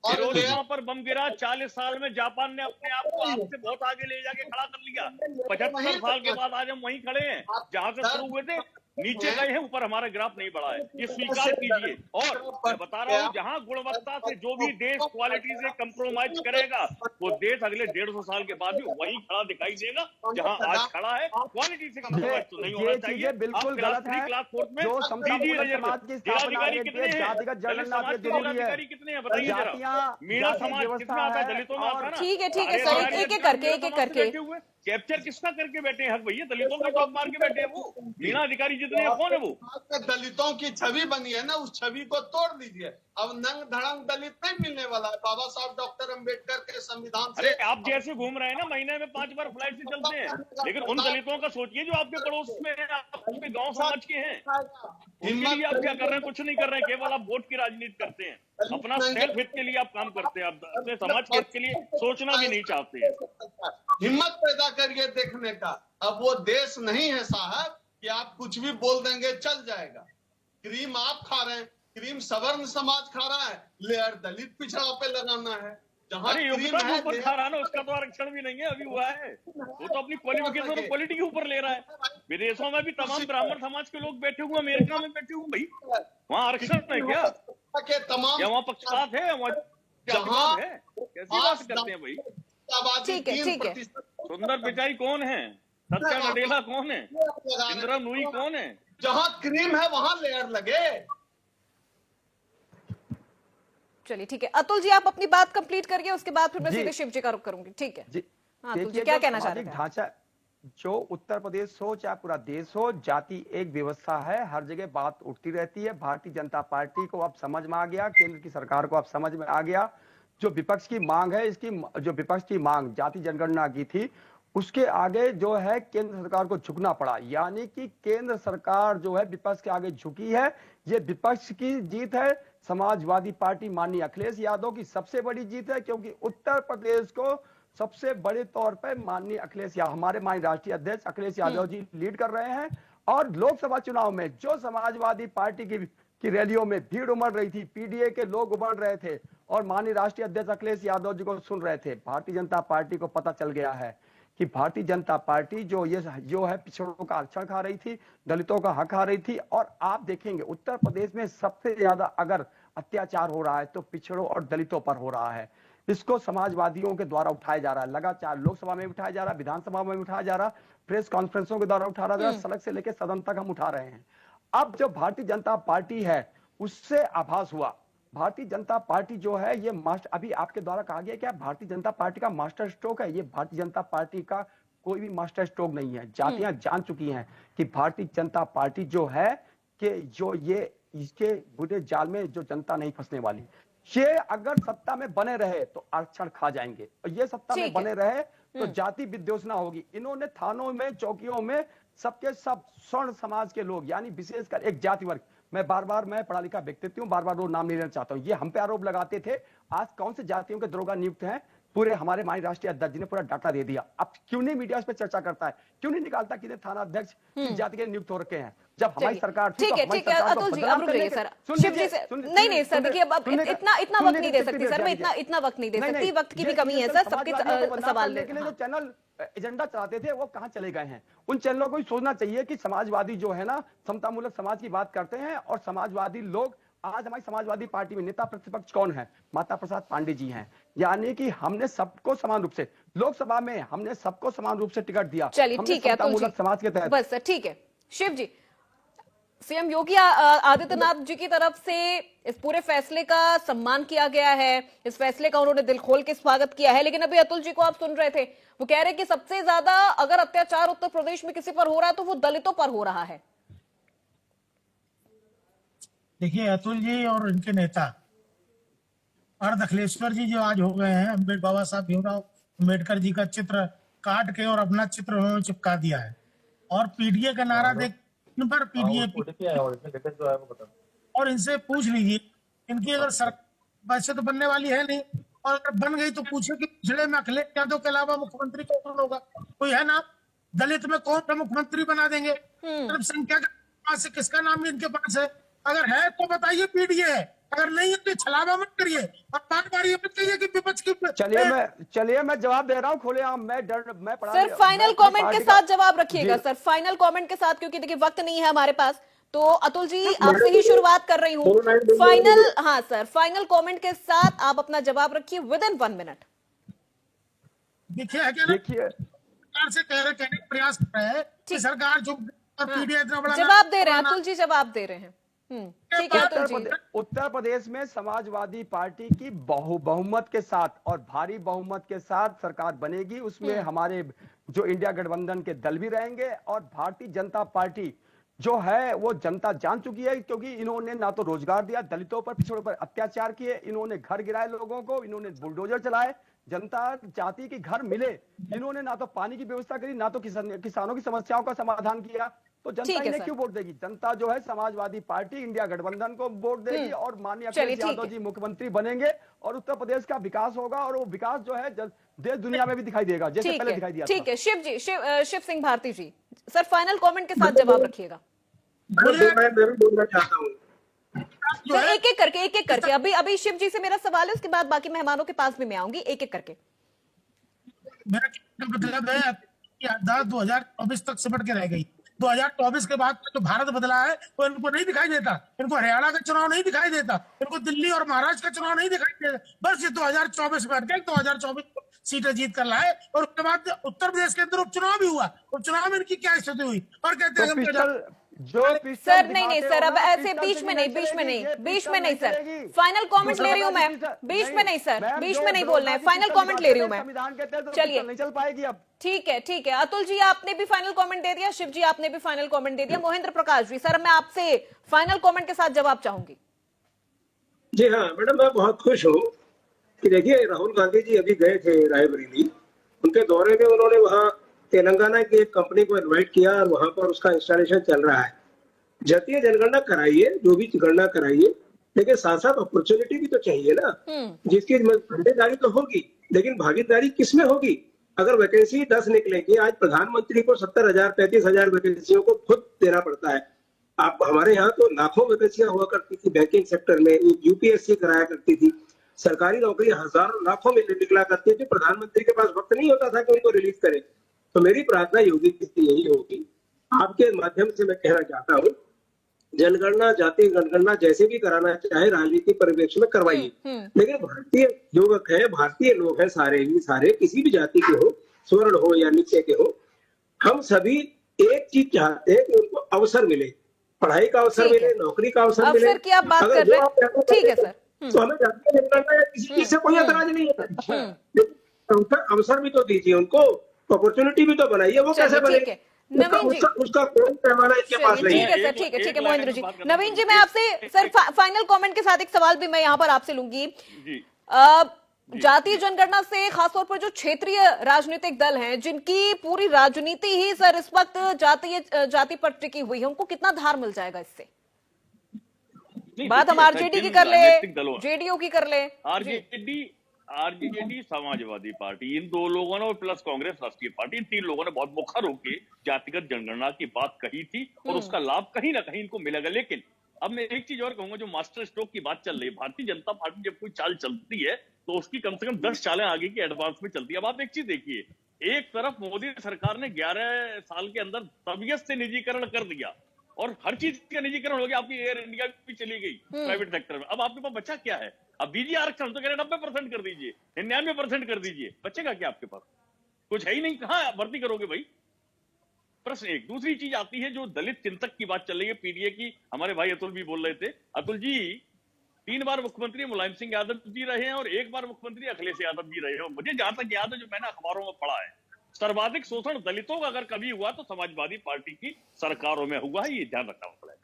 हिरोशिमा पर बम गिरा, 40 साल में जापान ने अपने आप को आपसे बहुत आगे ले जाके खड़ा कर लिया। 75 साल के बाद आज हम वहीं खड़े हैं जहां से शुरू हुए थे, नीचे गए हैं, ऊपर हमारा ग्राफ नहीं बढ़ा है, ये स्वीकार कीजिए। और मैं बता रहा हूँ, जहां गुणवत्ता से जो भी देश क्वालिटी से कंप्रोमाइज करेगा, वो देश अगले 150 साल के बाद भी वहीं खड़ा दिखाई देगा जहां आज खड़ा है। क्वालिटी से कंप्रोमाइज तो नहीं होना चाहिए। बिल्कुल गलत है। क्लास फोर्थ में जो जिलाधिकारी कितने हैं? समाज के जिलाधिकारी कितने हैं बताइए जरा। मीणा समाज कितना आता है? दलितों में आता है ना। ठीक है सर, एक एक करके, एक एक करके। कैप्चर किसका करके बैठे हैं? हक भैया, दलितों का टॉप मार के बैठे हैं वो। मीणा अधिकारी जितने हैं, कौन है वो? दलितों की छवि बनी है ना, उस छवि को तोड़ दीजिए। अब नंग धड़ंग दलित नहीं मिलने वाला है। बाबा साहब डॉक्टर अंबेडकर के संविधान से। अरे आप जैसे घूम रहे हैं ना, महीने में 5 बार फ्लाइट से चलते हैं, लेकिन उन दलितों का सोचिए जो आपके पड़ोस में हैं, आपके गांव समाज के हैं। उनके लिए आप क्या कर रहे हैं? कुछ नहीं कर रहे हैं, केवल आप वोट की राजनीति करते हैं। अपना सेल्फ हित के लिए आप काम करते हैं, आप अपने समाज के हित के लिए सोचना भी नहीं चाहते हैं। हिम्मत पैदा करिए देखने का। अब वो देश नहीं है साहब कि आप कुछ भी बोल देंगे चल जाएगा। क्रीम आप खा रहे हैं, क्रीम सवर्ण समाज खा रहा है, लेयर दलित पिछड़ा पे लगाना है। जहां योग्यता के ऊपर खा रहा ना, उसका तो आरक्षण भी नहीं है, अभी हुआ है। वो तो अपनी क्वालिफिकेशन और क्वालिटी के ऊपर ले रहा है। विदेशों में भी तमाम ब्राह्मण समाज के लोग बैठे हुए, अमेरिका में बैठे हुए भाई, वहाँ आरक्षण है क्या? के तमाम या वहाँ पक्षपात है, वहाँ जहाँ है? कैसी बात करते हैं भाई? ठीक है, ठीक है। सुंदर पिचाई कौन है? सत्या नडेला कौन है? इंदिरा नूई कौन है? जहाँ क्रीम है वहाँ लेयर लगे। चलिए ठीक है, अतुल जी आप अपनी बात कंप्लीट करिए, उसके बाद फिर मैं सीधे शिव जी का रुख करूंगी। ठीक है हाँ, अतुल जी क्या कहना चाह रहे हैं? ढांचा जो उत्तर प्रदेश हो चाहे पूरा देश हो, जाति एक व्यवस्था है, हर जगह बात उठती रहती है। भारतीय जनता पार्टी को अब समझ में आ गया, केंद्र की सरकार को अब समझ में आ गया, जो विपक्ष की मांग है, इसकी जो विपक्ष की मांग जाति जनगणना की थी, उसके आगे जो है केंद्र सरकार को झुकना पड़ा। यानी कि केंद्र सरकार जो है विपक्ष के आगे झुकी है। ये विपक्ष की जीत है, समाजवादी पार्टी माननीय अखिलेश यादव की सबसे बड़ी जीत है, क्योंकि उत्तर प्रदेश को सबसे बड़े तौर पर माननीय अखिलेश यादव, हमारे माननीय राष्ट्रीय अध्यक्ष अखिलेश यादव जी लीड कर रहे हैं। और लोकसभा चुनाव में जो समाजवादी पार्टी की रैलियों में भीड़ उमड़ रही थी, पीडीए के लोग उमड़ रहे थे और माननीय राष्ट्रीय अध्यक्ष अखिलेश यादव जी को सुन रहे थे। भारतीय जनता पार्टी को पता चल गया है कि भारतीय जनता पार्टी जो है पिछड़ों का आरक्षण खा रही थी, दलितों का हक खा रही थी। और आप देखेंगे उत्तर प्रदेश में सबसे ज्यादा अगर अत्याचार हो रहा है तो पिछड़ों और दलितों पर हो रहा है। इसको समाजवादियों के द्वारा उठाया जा रहा है, लगातार लोकसभा में उठाया जा रहा है, विधानसभा में उठाया जा रहा है, प्रेस कॉन्फ्रेंसों के द्वारा उठाया जा रहा है, सड़क से लेकर सदन तक हम उठा रहे हैं। अब जो भारतीय जनता पार्टी है उससे आभास हुआ, भारतीय जनता पार्टी जो है ये मास्टर, अभी आपके द्वारा कहा गया क्या भारतीय जनता पार्टी का मास्टर स्ट्रोक है? ये भारतीय जनता पार्टी का कोई भी मास्टर स्ट्रोक नहीं है। जातियां जान चुकी हैं कि भारतीय जनता पार्टी जो है कि जो इसके बुरे जाल में जो जनता नहीं फंसने वाली। ये अगर सत्ता में बने रहे तो आरक्षण खा जाएंगे, और ये सत्ता में बने रहे तो जाति विद्वेषणा होगी। इन्होंने थानों में, चौकियों में सबके सब स्वर्ण समाज के लोग, यानी विशेषकर एक जाति वर्ग, मैं पढ़ा लिखा व्यक्तित्व हूं, बार बार वो नाम नहीं लेना चाहता हूं, ये हम पे आरोप लगाते थे। आज कौन से जातियों के दरोगा नियुक्त हैं, पूरे हमारे माननीय राष्ट्रीय अध्यक्ष जी ने पूरा डाटा दे दिया। अब क्यों नहीं मीडिया इस पे चर्चा करता है, क्यों नहीं निकालता कि थाना अध्यक्ष किस जाति के नियुक्त हो रखे हैं, जब हमारी सरकार थी। ठीक है अतुल जी, अब रुक जाइए सर, शिव जी से नहीं सर, देखिए अब इतना वक्त नहीं दे सकती सर, मैं इतना वक्त नहीं दे सकती, वक्त की भी कमी है सर, सबके सवाल लेकिन जो चैनल एजेंडा चलाते थे वो कहां चले गए हैं। उन चैनलों को भी सोचना चाहिए कि समाजवादी जो है ना, समतामूलक समाज की बात करते हैं, और समाजवादी लोग, आज हमारी समाजवादी पार्टी में नेता प्रतिपक्ष कौन है, माता प्रसाद पांडे जी हैं। यानी कि हमने सबको समान रूप से, लोकसभा में हमने सबको समान रूप से टिकट दिया। चलिए ठीक है अतुल जी, समाज के तहत बस ठीक है। शिव जी, सीएम योगी आदित्यनाथ जी की तरफ से इस पूरे फैसले का सम्मान किया गया है, इस फैसले का उन्होंने दिल खोल के स्वागत किया है, लेकिन अभी अतुल जी को आप सुन रहे थे, वो कह रहे कि सबसे ज्यादा अगर अत्याचार उत्तर प्रदेश में किसी पर हो रहा है तो वो दलितों पर हो रहा है। देखिए अतुल जी और इनके नेता और दखलेश्वर जी जो आज हो गए हैं, बाबा साहब भीमराव अम्बेडकर जी का चित्र काट के और अपना चित्र उन्होंने चिपका दिया है, और पीडीए का नारा देख पर पीडीए और इनसे पूछ लीजिए, इनकी अगर सरकार वैसे तो बनने वाली है नहीं, और अगर बन गई तो पूछे कि पिछड़े में अखिलेश यादव के अलावा मुख्यमंत्री कौन होगा, कोई है ना? दलित में कौन सा मुख्यमंत्री बना देंगे? सिर्फ संख्या के पास से किसका नाम इनके पास है? अगर है तो बताइए पीडीए है, अगर नहीं है तो छलावा मत करिए और बार बार ये मत कहिए कि विपक्ष की। चलिए मैं जवाब दे रहा हूँ खुलेआम, मैं पढ़ा सर फाइनल कमेंट के साथ जवाब रखिएगा सर, फाइनल कमेंट के साथ, क्योंकि देखिए वक्त नहीं है हमारे पास। तो अतुल जी आपसे ही शुरुआत कर रही हूँ, फाइनल, हाँ सर, फाइनल कमेंट के साथ आप अपना जवाब रखिए विदिन 1 मिनट। देखिए सरकार से कहने का प्रयास कर रहे हैं कि सरकार जो पीडीए इतना बड़ा जवाब दे रहे हैं अतुल जी, जवाब दे रहे हैं। ठीक है अतुल जी। उत्तर प्रदेश में समाजवादी पार्टी की बहुमत के साथ और भारी बहुमत के साथ सरकार बनेगी। उसमें हमारे जो इंडिया गठबंधन के दल भी रहेंगे, और भारतीय जनता पार्टी जो है वो जनता जान चुकी है, क्योंकि इन्होंने ना तो रोजगार दिया, दलितों पर, पिछड़ों पर अत्याचार किए, इन्होंने घर गिराए लोगों को, इन्होंने बुलडोजर चलाए, जनता चाहती कि घर मिले, इन्होंने ना तो पानी की व्यवस्था करी, ना तो किसानों की समस्याओं का समाधान किया। तो जनता इन्हें क्यों वोट देगी? जनता जो है समाजवादी पार्टी इंडिया गठबंधन को वोट देगी, और माननीय अखिलेश यादव जी मुख्यमंत्री बनेंगे, और उत्तर प्रदेश का विकास होगा, और वो विकास जो है देश दुनिया में भी दिखाई देगा, जैसे पहले दिखाई दिया। ठीक है शिव जी, शिव सिंह भारती जी, सर फाइनल कमेंट के साथ जवाब रखिएगा। मैं बोलना चाहता हूँ, एक एक करके अभी शिव जी से मेरा सवाल है, उसके बाद बाकी मेहमानों के पास भी मैं आऊंगी, एक एक करके। मेरा मतलब है कि 2024 तक सिमट के रह गई। 2024 के बाद जो भारत बदला है वो इनको नहीं दिखाई देता, इनको हरियाणा का चुनाव नहीं दिखाई देता, इनको दिल्ली और महाराष्ट्र का चुनाव नहीं दिखाई देता। बस ये 2024 में अटके, 2024 सीटें जीत कर लाए, और उसके बाद उत्तर प्रदेश के अंदर उपचुनाव भी हुआ, उपचुनाव में इनकी क्या स्थिति हुई, और कहते हैं सर नहीं सर, अब ऐसे बीच में नहीं सर, फाइनल कमेंट ले रही हूँ मैं, बीच में नहीं बोलना है, फाइनल कमेंट ले रही हूँ मैं। चलिए नहीं चल पाएगी अब। ठीक है अतुल जी आपने भी फाइनल कमेंट दे दिया, शिव जी आपने भी फाइनल कमेंट दे दिया, महेंद्र प्रकाश जी सर मैं आपसे फाइनल कमेंट के साथ जवाब चाहूंगी। जी हाँ मैडम, मैं बहुत खुश हूँ कि देखिए राहुल गांधी जी अभी गए थे रायबरेली, उनके दौरे में उन्होंने वहाँ तेलंगाना की एक कंपनी को इनवाइट किया, और वहां पर उसका इंस्टॉलेशन चल रहा है। जातीय जनगणना कराइए, जो भी गणना कराइए, लेकिन साथ साथ अपॉर्चुनिटी भी तो चाहिए ना, जिसकी भागीदारी तो होगी, लेकिन भागीदारी किसमें होगी? अगर वैकेंसी 10 निकलेगी, आज प्रधानमंत्री को 70,000 35,000 वैकेंसियों को खुद देना पड़ता है। आप हमारे यहाँ तो लाखों वैकेंसियां हुआ करती थी बैंकिंग सेक्टर में, यूपीएससी कराया करती थी, सरकारी नौकरी हजारों लाखों में निकला करती थी, प्रधानमंत्री के पास वक्त नहीं होता था कि उनको रिलीज करे। तो मेरी प्रार्थना योगी जी से यही होगी, आपके माध्यम से मैं कहना चाहता हूँ, जनगणना जाति जनगणना जैसे भी कराना चाहे राजनीति परिवेश में करवाइए, लेकिन भारतीय युवक है, भारतीय लोग हैं सारे किसी भी जाति के हो, स्वर्ण हो या नीचे के हो, हम सभी एक चीज चाहते हैं कि उनको अवसर मिले, पढ़ाई का अवसर मिले, नौकरी का अवसर मिले। अवसर की आप बात कर रहे हैं, ठीक है सर, तो हमें जातीय जनगणना या किसी चीज से कोई एतराज नहीं है, लेकिन अवसर भी तो दीजिए उनको, अपॉर्चुनिटी भी तो बनाइए। वो कैसे बने? नवीन जी, उसका कोई पैमाना इसके पास चलिए नहीं ठीक है। है सर, ठीक है, ठीक है एक महेंद्र लाइन जी। में बात करना नवीन जी, चाहूंगा। मैं आपसे सर फाइनल कमेंट के साथ एक सवाल भी मैं यहाँ पर आपसे लूंगी। जी जातीय जनगणना से खासतौर पर जो क्षेत्रीय राजनीतिक दल हैं, जिनकी पूरी राजनीति ही सर इस वक्त जाति पर टिकी हुई है, उनको कितना धार मिल जाएगा इससे? नहीं, बात हम देखिए, आरजेडी की जिन कर ले, राजनीतिक दलों जेडीयू की कर ले जी। आरजेडी समाजवादी पार्टी, इन दो लोगों ने और प्लस कांग्रेस राष्ट्रीय पार्टी, इन तीन लोगों ने बहुत मुखर होकर जातिगत जनगणना की बात कही थी और उसका लाभ कहीं ना कहीं इनको मिलेगा। लेकिन अब मैं एक चीज और कहूंगा, जो मास्टर स्ट्रोक की बात चल रही है, भारतीय जनता पार्टी जब कोई चाल चलती है तो उसकी कम से कम 10 चालें आगे की एडवांस में चलती है। अब आप एक चीज देखिए, एक तरफ मोदी सरकार ने 11 साल के अंदर तबीयत से निजीकरण कर दिया और हर चीज का निजीकरण हो गया, आपकी एयर इंडिया भी चली गई प्राइवेट सेक्टर में। अब आपके पास बचा क्या है? अब बीजी आरक्षण तो कह रहे 90% कर दीजिए, 99% कर दीजिए, बचेगा क्या आपके पास? कुछ है ही नहीं, कहाँ भर्ती करोगे भाई? प्रश्न एक। दूसरी चीज आती है, जो दलित चिंतक की बात चल रही है पीडीए की, हमारे भाई अतुल भी बोल रहे थे। अतुल जी 3 बार मुख्यमंत्री मुलायम सिंह यादव जी रहे हैं और 1 बार मुख्यमंत्री अखिलेश यादव जी रहे हैं। मुझे जहां तक याद है, जो मैंने अखबारों में पढ़ा है, सर्वाधिक शोषण दलितों का अगर कभी हुआ तो समाजवादी पार्टी की सरकारों में हुआ है, ये ध्यान रखना पड़ेगा।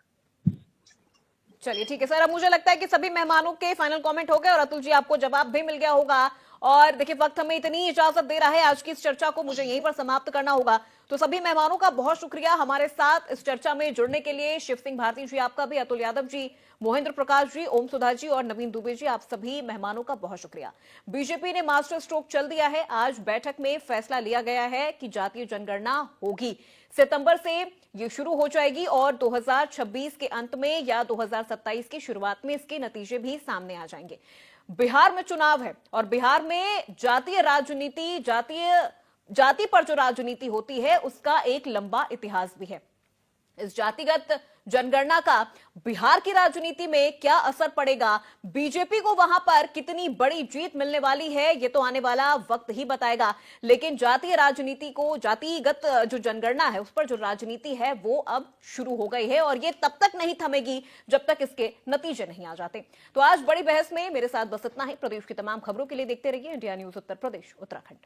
चलिए ठीक है सर, अब मुझे लगता है कि सभी मेहमानों के फाइनल कमेंट हो गए और अतुल जी आपको जवाब भी मिल गया होगा। और देखिए, वक्त हमें इतनी इजाजत दे रहा है, आज की इस चर्चा को मुझे यहीं पर समाप्त करना होगा। तो सभी मेहमानों का बहुत शुक्रिया हमारे साथ इस चर्चा में जुड़ने के लिए। शिव सिंह भारती जी आपका भी, अतुल यादव जी, मोहिंद्र प्रकाश जी, ओम सुधा जी और नवीन दुबे जी, आप सभी मेहमानों का बहुत शुक्रिया। बीजेपी ने मास्टर स्ट्रोक चल दिया है। आज बैठक में फैसला लिया गया है कि जातीय जनगणना होगी। सितंबर से ये शुरू हो जाएगी और 2026 के अंत में या 2027 की शुरुआत में इसके नतीजे भी सामने आ जाएंगे। बिहार में चुनाव है और बिहार में जातीय राजनीति, जाति पर जो राजनीति होती है उसका एक लंबा इतिहास भी है। इस जातिगत जनगणना का बिहार की राजनीति में क्या असर पड़ेगा, बीजेपी को वहां पर कितनी बड़ी जीत मिलने वाली है, ये तो आने वाला वक्त ही बताएगा। लेकिन जातीय राजनीति को, जातिगत जो जनगणना है उस पर जो राजनीति है वो अब शुरू हो गई है और ये तब तक नहीं थमेगी जब तक इसके नतीजे नहीं आ जाते। तो आज बड़ी बहस में मेरे साथ बस इतना ही। प्रदेश की तमाम खबरों के लिए देखते रहिए इंडिया न्यूज उत्तर प्रदेश उत्तराखंड।